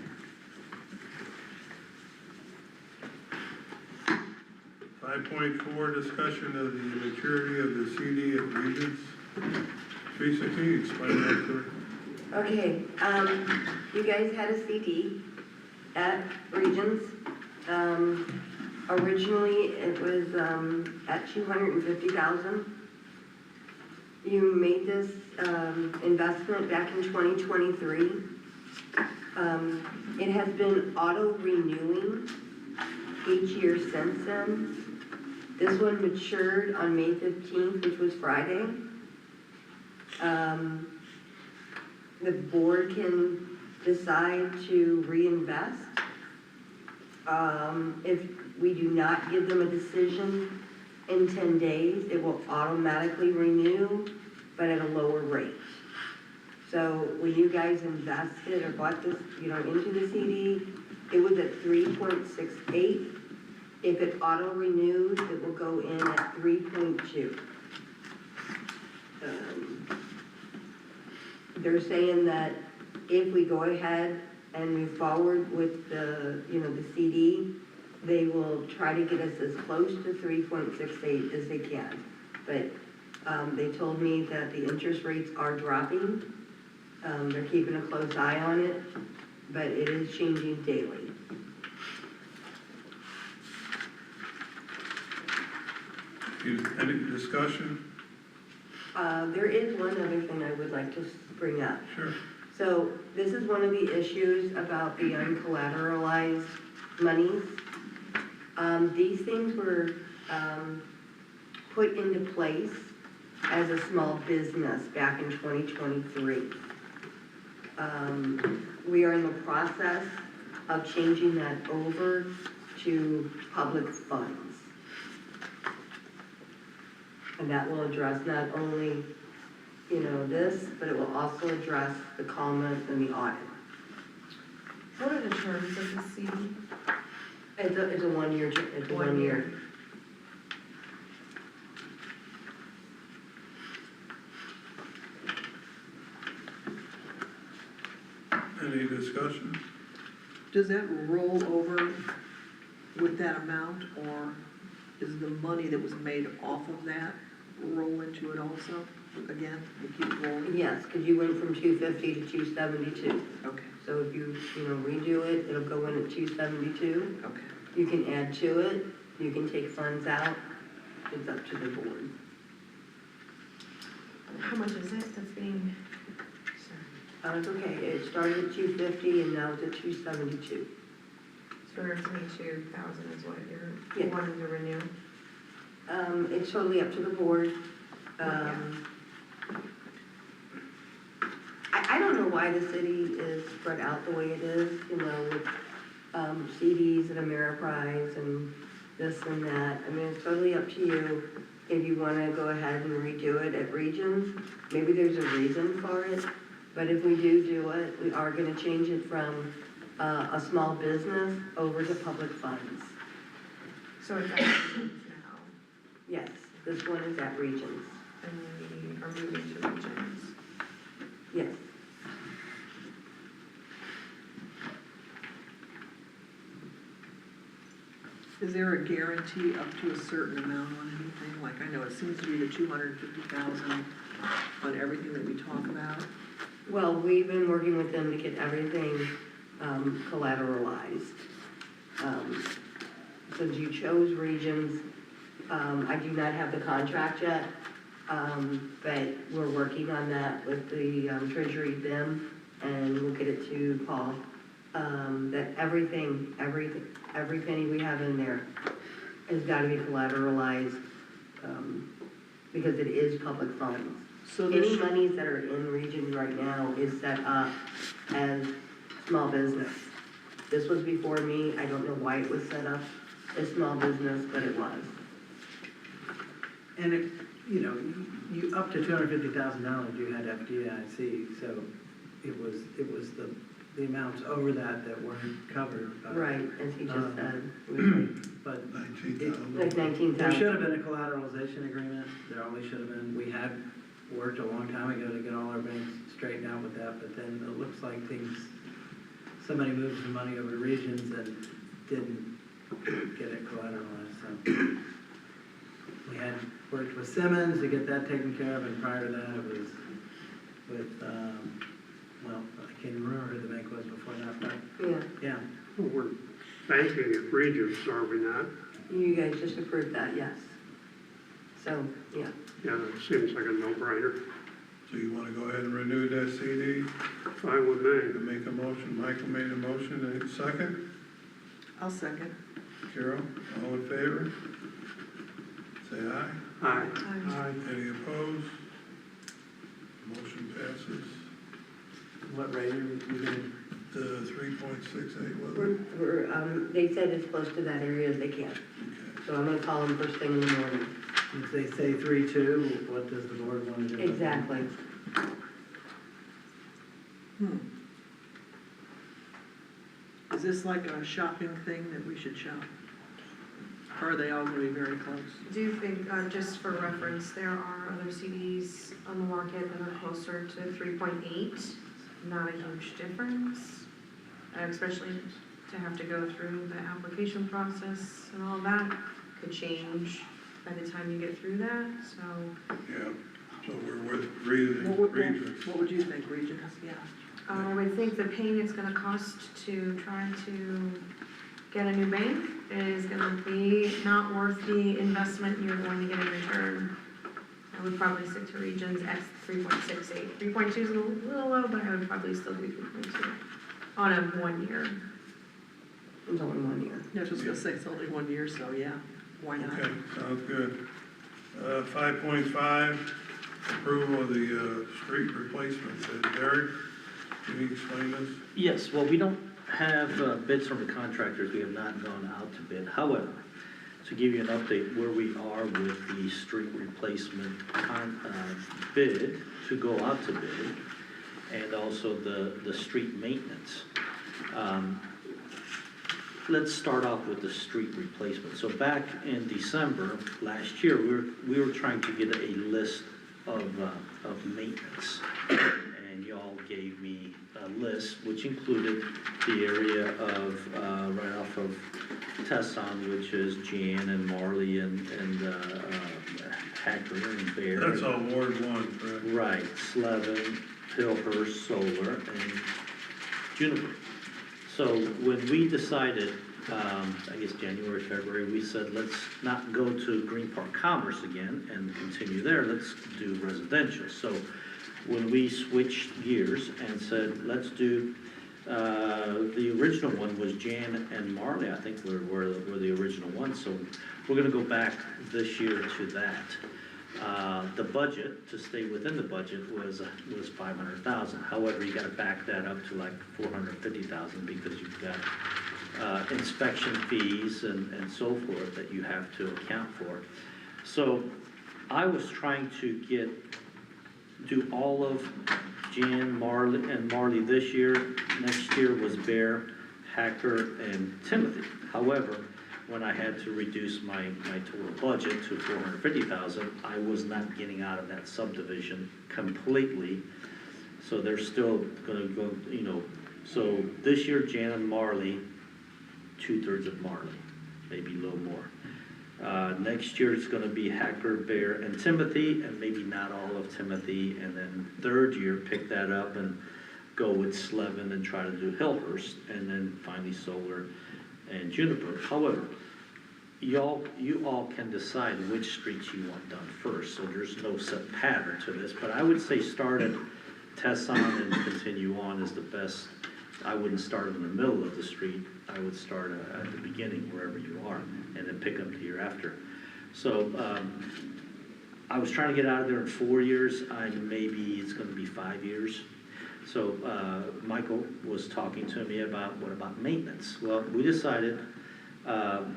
5.4, discussion of the maturity of the CD at Regents. Teresa, can you explain that to her? Okay, you guys had a CD at Regions. Originally, it was, at 250,000. You made this, investment back in 2023. It has been auto-renewing each year since then. This one matured on May 15th, which was Friday. The board can decide to reinvest. If we do not give them a decision in 10 days, it will automatically renew, but at a lower rate. So when you guys invested or bought this, into the CD, it was at 3.68. If it auto-renews, it will go in at 3.2. They're saying that if we go ahead and move forward with the CD, they will try to get us as close to 3.68 as they can. But they told me that the interest rates are dropping. They're keeping a close eye on it, but it is changing daily. Any discussion? There is one other thing I would like to bring up. Sure. So this is one of the issues about the uncollateralized monies. These things were put into place as a small business back in 2023. We are in the process of changing that over to public funds. And that will address not only, this, but it will also address the comment and the audit. What are the terms of the CD? It's a 1 year, it's 1 year. Any discussion? Does that roll over with that amount, or is the money that was made off of that roll into it also? Again, it keeps rolling? Yes, because you went from 250 to 272. Okay, So if you, redo it, it'll go in at 272. okay. You can add to it, you can take funds out, it's up to the board. How much is it that's being, sorry, It's okay, it started at 250 and now it's at 272. 222,000 is what you're Yeah. wanting to renew? It's totally up to the board. Yeah. I don't know why the city is spread out the way it is, with CDs and Ameriprise and this and that. I mean, it's totally up to you if you want to go ahead and redo it at Regions. Maybe there's a reason for it, but if we do it, we are going to change it from a small business over to public funds. So it's at Regions now, Yes, this one is at Regions. and we are moving to Regions. Yes. Is there a guarantee up to a certain amount on anything? Like, I know it seems to be the 250,000 on everything that we talk about. Well, we've been working with them to get everything collateralized. Since you chose Regions, I do not have the contract yet, but we're working on that with the Treasury BIM, and we'll get it to Paul. That every penny we have in there has got to be collateralized because it is public funds. So there Any should, monies that are in regions right now is set up as small business. This was before me, I don't know why it was set up as small business, but it was. And it, you know, you, up to $250,000 you had FDIC, so it was the amounts over that weren't covered. Right, as he just said, it was But like 19,000. there should have been a collateralization agreement, there always should have been. We had worked a long time ago to get all our banks straightened out with that, but then it looks like somebody moved some money over to regions and didn't get it collateralized, so. We had worked with Simmons to get that taken care of, and prior to that, it was with, well, I can't even remember who the bank was before that, but, Yeah, yeah. Well, we're banking at Regis, are we not? you guys just approved that, yes. So, yeah. Yeah, that seems like a no-brainer. So you wanna go ahead and renew that CD? Fine with To me. make a motion, Michael made a motion, and second, I'll second. Carol, all in favor? Say aye. Aye. Aye. Any opposed? Motion passes. What rate are you getting? The 3.68, wasn't it? They said as close to that area as they can. Okay. So I'm gonna call them first thing in the morning. If they say 3.2, what does the board want to do? Exactly. Is this like a shopping thing that we should shop? Or are they all gonna be very close? Do you think, just for reference, there are other CDs on the market that are closer to 3.8? Not a huge difference, especially to have to go through the application process and all that could change by the time you get through that, so. Yeah, so we're with Regis. What would you think, Regis? Yeah. I would think the pain it's gonna cost to try to get a new bank is gonna be not worth the investment you're going to get in return. I would probably stick to Regions at 3.68. 3.2 is a little low, but I would probably still do 3.2 on a 1 year. It's only 1 year. Yeah, I was just gonna say it's only 1 year, so yeah, why not? Okay, sounds good. 5.5, approval of the street replacements. Derek, can you explain this? Yes, well, we don't have bids from the contractors, we have not gone out to bid. However, to give you an update where we are with the street replacement bid, to go out to bid, and also the street maintenance. Let's start off with the street replacement. So back in December last year, we were trying to get a list of maintenance. And y'all gave me a list, which included the area of, right off of Tesson, which is Jan and Marley and Hacker and Bear. That's all Ward 1, correct? Right, Slevin, Hillhurst, Solar, and Juniper. So when we decided, I guess January, February, we said, let's not go to Green Park Commerce again and continue there, let's do residential. So when we switched gears and said, let's do, the original one was Jan and Marley, I think were the original ones, so we're gonna go back this year to that. The budget, to stay within the budget, was 500,000. However, you gotta back that up to like 450,000 because you've got inspection fees and so forth that you have to account for. So I was trying to do all of Jan, Marley this year. Next year was Bear, Hacker, and Timothy. However, when I had to reduce my total budget to 450,000, I was not getting out of that subdivision completely. So they're still gonna go, so this year, Jan and Marley, 2/3 of Marley, maybe a little more. Next year, it's gonna be Hacker, Bear, and Timothy, and maybe not all of Timothy, and then third year, pick that up and go with Slevin and try to do Hillhurst, and then finally Solar and Juniper. However, you all can decide which streets you want done first, so there's no set pattern to this, but I would say start at Tesson and continue on is the best. I wouldn't start in the middle of the street, I would start at the beginning, wherever you are, and then pick up the year after. So, I was trying to get out of there in 4 years, maybe it's gonna be 5 years. So, Michael was talking to me about, what about maintenance? Well, we decided,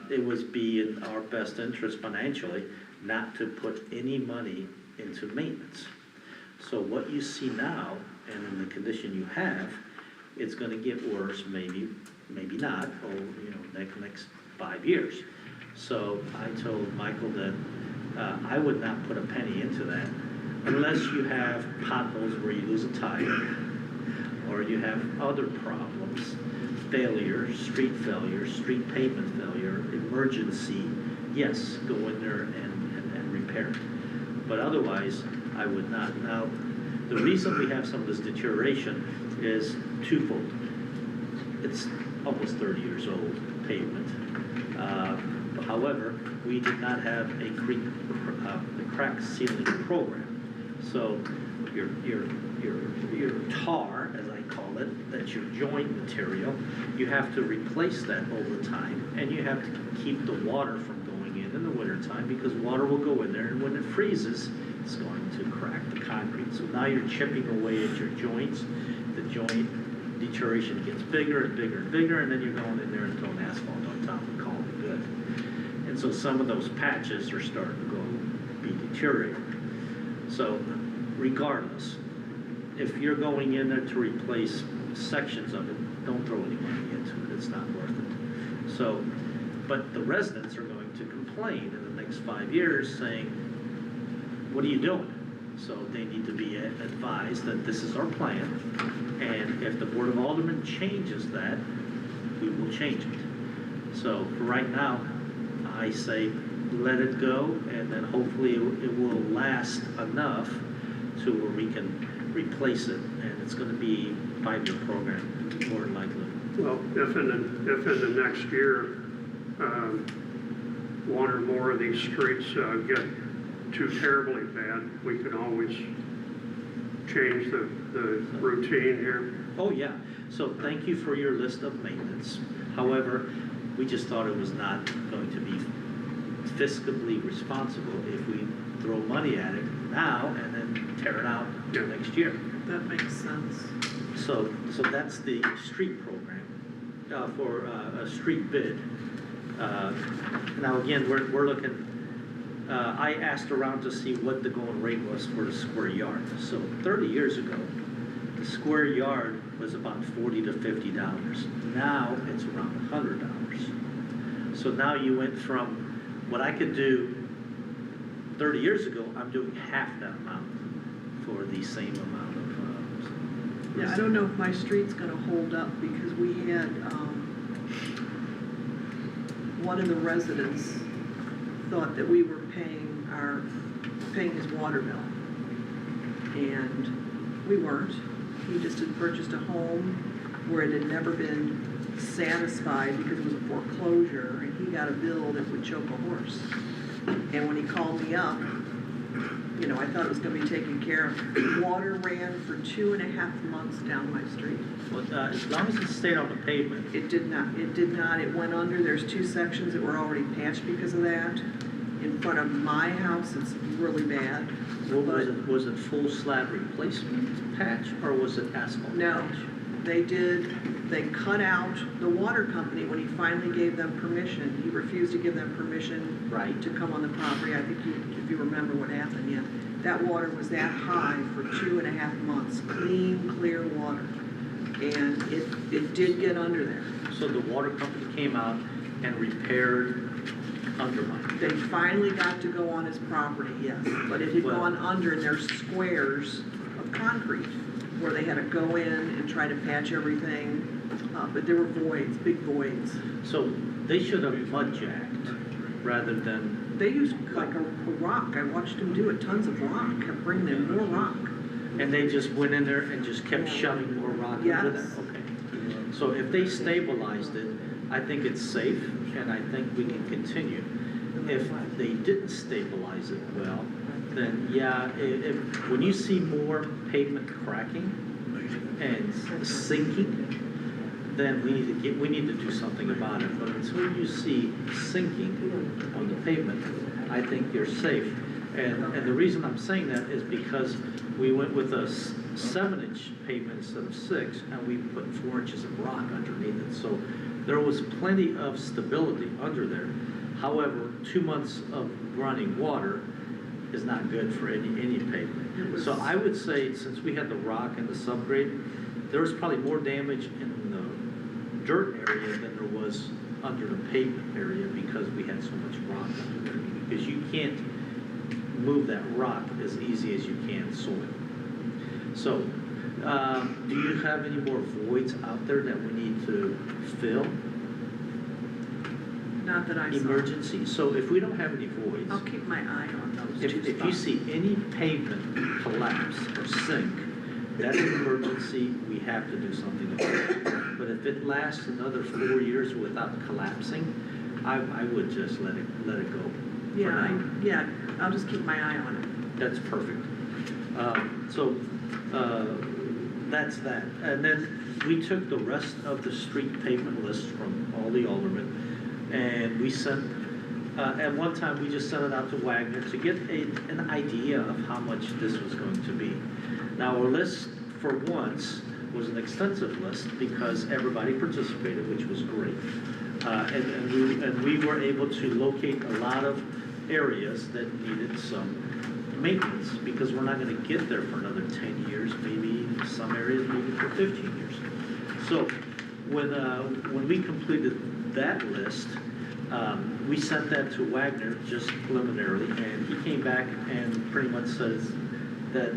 it would be in our best interest financially not to put any money into maintenance. So what you see now, and in the condition you have, it's gonna get worse, maybe not, over, next 5 years. So I told Michael that, I would not put a penny into that unless you have potholes where you lose a tire, or you have other problems, failure, street pavement failure, emergency, yes, go in there and repair it. But otherwise, I would not. Now, the reason we have some of this deterioration is twofold. It's almost 30 years old pavement. However, we did not have a crack sealing program. So your tar, as I call it, that's your joint material, you have to replace that over time, and you have to keep the water from going in the wintertime, because water will go in there, and when it freezes, it's going to crack the concrete. So now you're chipping away at your joints, the joint deterioration gets bigger and bigger and bigger, and then you're going in there and throwing asphalt on top and calling it good. And so some of those patches are starting to be deteriorated. So regardless, if you're going in there to replace sections of it, don't throw any money into it, it's not worth it. So, but the residents are going to complain in the next 5 years saying, what are you doing? So they need to be advised that this is our plan, and if the Board of Aldermen changes that, we will change it. So for right now, I say let it go, and then hopefully it will last enough to where we can replace it, and it's gonna be a 5-year program, more than likely. Well, if in the next year, one or more of these streets get too terribly bad, we can always change the routine here. Oh, yeah. So thank you for your list of maintenance. However, we just thought it was not going to be fiscally responsible if we throw money at it now and then tear it out until next year. That makes sense. So that's the street program for a street bid. Now again, we're looking. I asked around to see what the going rate was for the square yard. So 30 years ago, the square yard was about $40 to $50. Now it's around $100. So now you went from what I could do 30 years ago, I'm doing half that amount for the same amount of. Yeah, I don't know if my street's gonna hold up, because we had, one of the residents thought that we were paying his water bill. And we weren't. He just had purchased a home where it had never been satisfied because it was a foreclosure, and he got a bill that would choke a horse. And when he called me up, I thought it was gonna be taken care of. Water ran for 2.5 months down my street. Well, as long as it stayed on the pavement. It did not. It went under. There's 2 sections that were already patched because of that. In front of my house, it's really bad. What was it full slab replacement patch, or was it asphalt No, patch? they cut out, the water company, when he finally gave them permission, he refused to give them permission Right. to come on the property. I think if you remember what happened, yeah. That water was that high for 2.5 months, clean, clear water. And it did get under there. So the water company came out and repaired undermine. They finally got to go on his property, yes, but it had Well- gone under, and there's squares of concrete where they had to go in and try to patch everything, but there were voids, big voids. So they should have mud jacked rather than, They used like a rock, I watched them do it, tons of rock, kept bringing in more rock. and they just went in there and just kept shoving more rock into that? Yes. Okay. So if they stabilized it, I think it's safe, and I think we can continue. If they didn't stabilize it well, then yeah, when you see more pavement cracking and sinking, then we need to do something about it. But until you see sinking on the pavement, I think you're safe. And the reason I'm saying that is because we went with a 7-inch pavement instead of 6, and we put 4 inches of rock underneath it. So there was plenty of stability under there. However, 2 months of running water is not good for any pavement. So I would say, since we had the rock and the subgrade, there was probably more damage in the dirt area than there was under the pavement area, because we had so much rock under there. Because you can't move that rock as easy as you can soil. So, do you have any more voids out there that we need to fill? Not that I saw. Emergency. So if we don't have any voids, I'll keep my eye on those two if you spots. see any pavement collapse or sink, that's an emergency, we have to do something about it. But if it lasts another 4 years without collapsing, I would just let it go. for now. Yeah, I'll just keep my eye on it. That's perfect. That's that. And then we took the rest of the street pavement list from all the aldermen, and we sent, at one time, we just sent it out to Wagner to get an idea of how much this was going to be. Now, our list, for once, was an extensive list because everybody participated, which was great. And we were able to locate a lot of areas that needed some maintenance, because we're not gonna get there for another 10 years, maybe some areas maybe for 15 years. So when we completed that list, we sent that to Wagner just preliminarily, and he came back and pretty much says that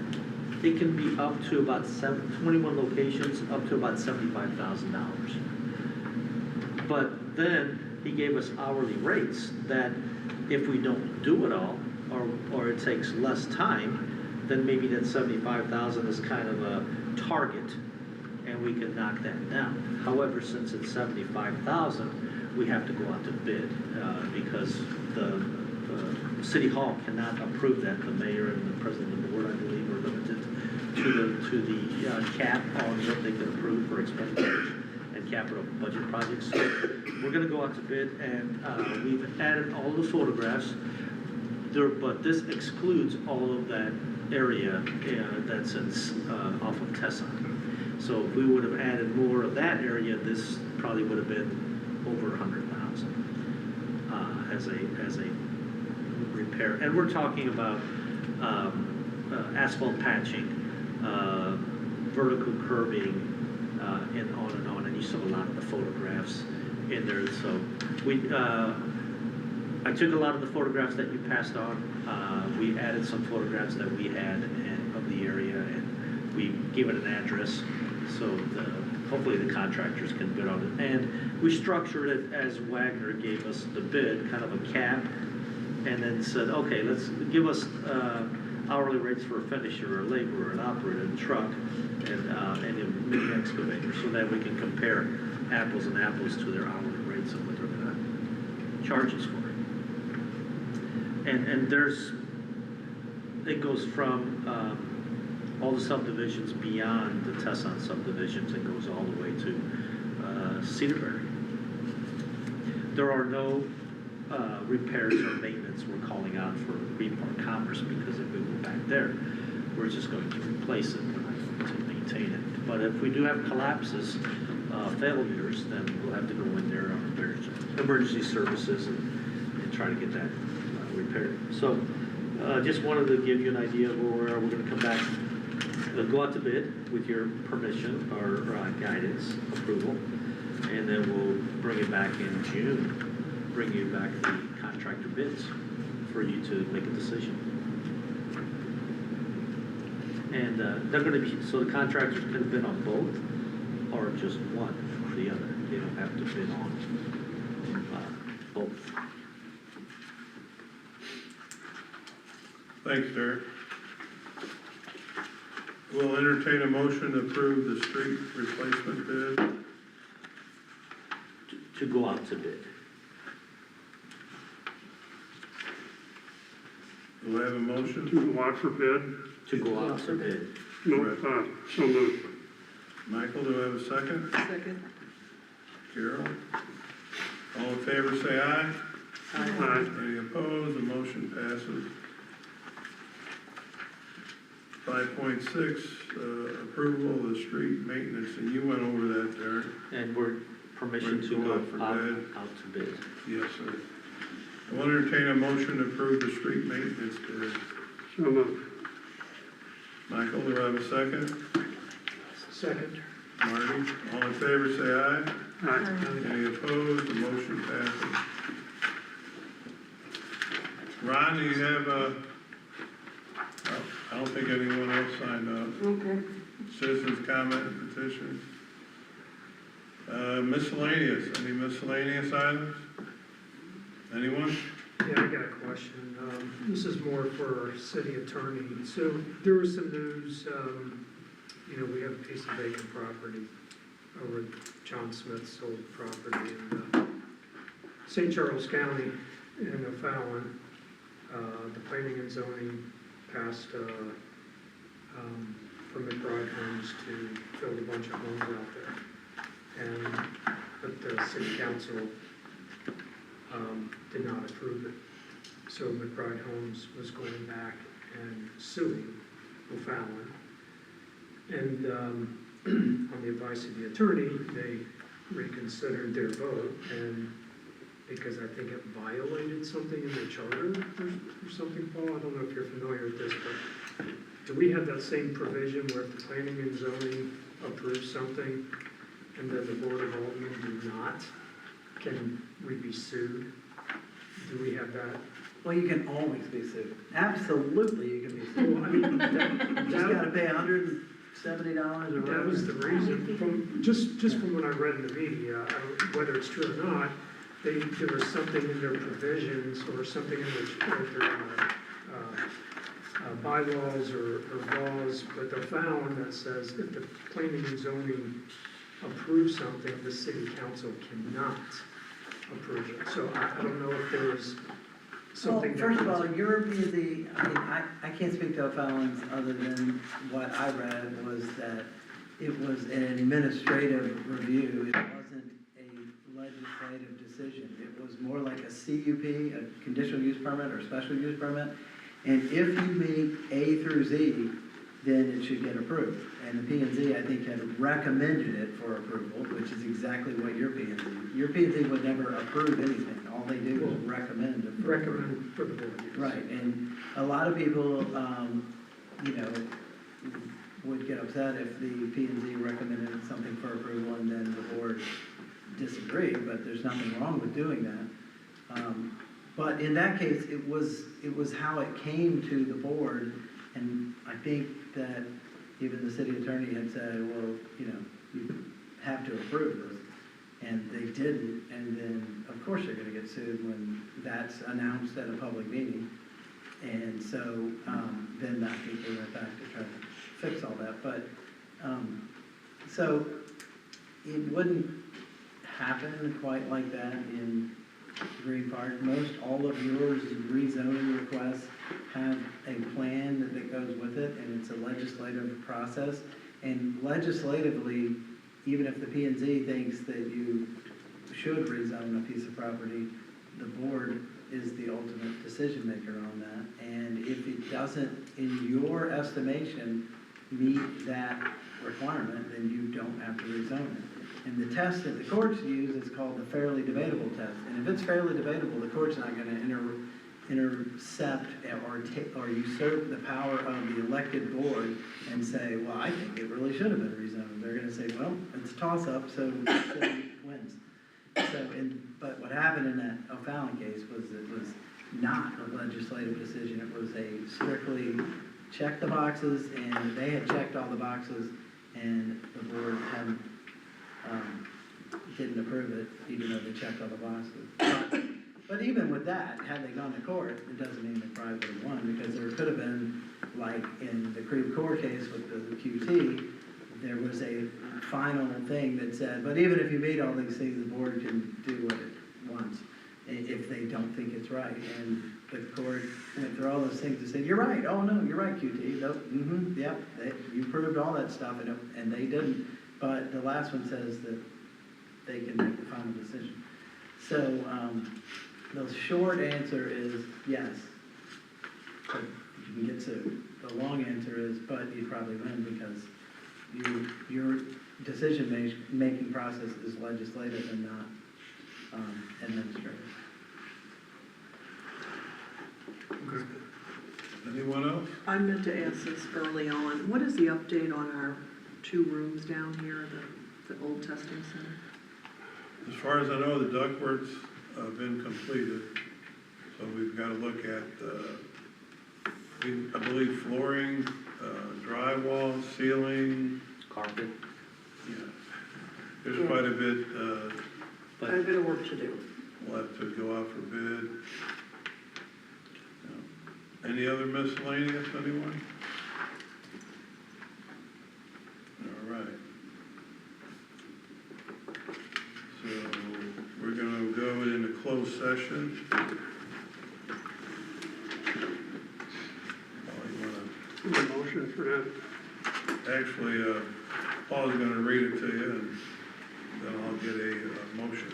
it can be up to about 21 locations, up to about $75,000. But then he gave us hourly rates that if we don't do it all, or it takes less time, then maybe that 75,000 is kind of a target, and we can knock that down. However, since it's 75,000, we have to go out to bid, because the City Hall cannot approve that. The mayor and the president of the board, I believe, are limited to the cap on what they can approve for expenditures and capital budget projects. So we're gonna go out to bid, and we've added all the photographs there, but this excludes all of that area that's off of Tesson. So if we would have added more of that area, this probably would have been over 100,000 as a repair. And we're talking about asphalt patching, vertical curbing, and on. And you saw a lot of the photographs in there. So I took a lot of the photographs that you passed on. We added some photographs that we had of the area, and we gave it an address, so hopefully the contractors can bid on it. And we structured it as Wagner gave us the bid, kind of a cap, and then said, okay, let's give us hourly rates for a finisher, a laborer, an operator, a truck, and a mini excavator, so that we can compare apples and apples to their hourly rates and what they're gonna charge us for it. And it goes from all the subdivisions beyond the Tesson subdivisions, and goes all the way to Cedarburg. There are no repairs or maintenance we're calling out for Green Park Commerce, because if we go back there, we're just going to replace it, we're not going to maintain it. But if we do have collapses, failures, then we'll have to go in there on emergency services and try to get that repaired. So just wanted to give you an idea of where we are. We're going to come back, go out to bid with your permission or guidance, approval, and then we'll bring it back in June, bring you back the contractor bids for you to make a decision. And they're going to be, so the contractors can bid on both, or just one or the other. They don't have to bid on both. Thanks, Derek. We'll entertain a motion to approve the street replacement bid. To go out to bid. Do I have a motion? To go out for bid? To go out to bid. No, so moved. Michael, do I have a second? Second. Carol? All in favor, say aye. Aye. Any opposed? The motion passes. 5.6, approval of the street maintenance, and you went over that, Derek. And we're permission We're to going go out for out bid. to bid. Yes, sir. I will entertain a motion to approve the street maintenance bid. So moved. Michael, do I have a second? Second. Marty, all in favor, say aye. Aye. Any opposed? The motion passes. Ron, do you have I don't think anyone else signed up. Okay. Citizens comment and petitions. Miscellaneous, any miscellaneous items? Anyone? Yeah, I got a question. This is more for our city attorney. So there was some news, we have a piece of vacant property over at John Smith's old property in St. Charles County in O'Fallon. The planning and zoning passed from McBride Homes to build a bunch of homes out there. But the city council did not approve it. So McBride Homes was going back and suing O'Fallon. And on the advice of the attorney, they reconsidered their vote, and because I think it violated something in the charter or something, Paul, I don't know if you're familiar with this, but do we have that same provision where if the planning and zoning approves something and then the Board of Aldermen do not, can we be sued? Do we have that? Well, you can always be sued. Absolutely, you can be sued. Well, I mean, You just gotta pay $170 or whatever. that was the reason, just from what I read in the media, I don't, whether it's true or not, there was something in their provisions or something in their bylaws or laws, but they're found that says if the planning and zoning approves something, the city council cannot approve it. So I don't know if there's Well, something. first of all, your P&Z, I mean, I can't speak to O'Fallon's other than what I read was that it was an administrative review. It wasn't a legislative decision. It was more like a CUP, a conditional use permit or special use permit. And if you meet A through Z, then it should get approved. And the P&Z, I think, had recommended it for approval, which is exactly what your P&Z. Your P&Z would never approve anything. All they do is recommend it. Recommend for the board. Yes. Right, and a lot of people, would get upset if the P&Z recommended something for approval and then the board disagreed, but there's nothing wrong with doing that. But in that case, it was how it came to the board, and I think that even the city attorney had said, well, you have to approve this, and they didn't, and then, of course, they're gonna get sued when that's announced at a public meeting. And so, then I think they went back to try to fix all that, but, so, it wouldn't happen quite like that in Green Park. Most all of yours rezoning requests have a plan that goes with it, and it's a legislative process. And legislatively, even if the P&Z thinks that you should rezone a piece of property, the board is the ultimate decision maker on that. And if it doesn't, in your estimation, meet that requirement, then you don't have to rezone it. And the test that the courts use is called the fairly debatable test. And if it's fairly debatable, the court's not gonna intercept or usurp the power of the elected board and say, well, I think it really should have been rezoned. They're gonna say, well, it's a toss-up, so the city wins. But what happened in that O'Fallon case was it was not a legislative decision. It was a strictly check the boxes, and they had checked all the boxes, and the board didn't approve it, even though they checked all the boxes. But even with that, had they gone to court, it doesn't mean McBride would have won, because there could have been, like in the Creve Coeur case with the QT, there was a final thing that said, but even if you meet all these things, the board can do what it wants, if they don't think it's right. And the court went through all those things and said, you're right, oh no, you're right, QT, yep, you proved all that stuff, and they didn't. But the last one says that they can make the final decision. So, The short answer is yes. But you can get sued. The long answer is, but you probably win because your decision-making process is legislative and not administrative. Okay. Anyone else? I meant to ask this early on, what is the update on our 2 rooms down here, the old testing center? As far as I know, the ductwork's been completed, so we've got to look at, I believe flooring, drywall, ceiling, Carpet, yeah. There's quite a bit, Quite a bit of work to do. we'll have to go out for bid. Any other miscellaneous, anyone? All right. So, we're gonna go into closed session. Oh, you wanna, Motion for that. actually, Paul's gonna read it to you, and then I'll get a motion.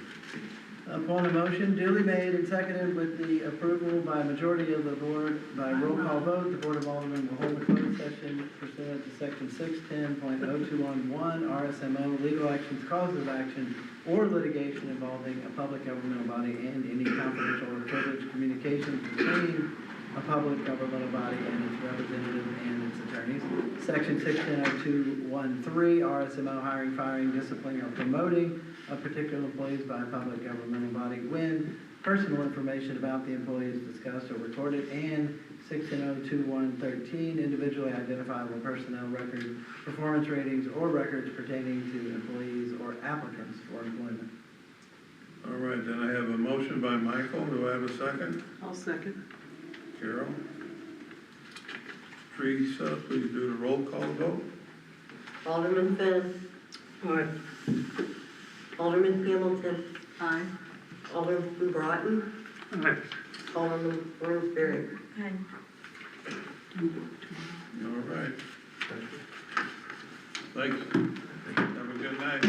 Upon a motion duly made and seconded with the approval by majority of the board by roll call vote, the Board of Aldermen will hold a closed session pursuant to section 610.0211 RSMO, legal actions, causes of action, or litigation involving a public governmental body and any confidential or privileged communications between a public governmental body and its representative and its attorneys. Section 610.0213 RSMO, hiring, firing, disciplining, or promoting of particular employees by a public governmental body when personal information about the employee is discussed or recorded, and 610.2113 individually identifiable personnel records, performance ratings, or records pertaining to employees or applicants for employment. All right, then I have a motion by Michael. Do I have a second? I'll second. Carol? Teresa, please do the roll call vote. Alderman Finn, Aye. Alderman Hamilton, Aye. Alderman Broughton, Aye. Alderman Orangeberry. Okay. All right. Thanks. Have a good night.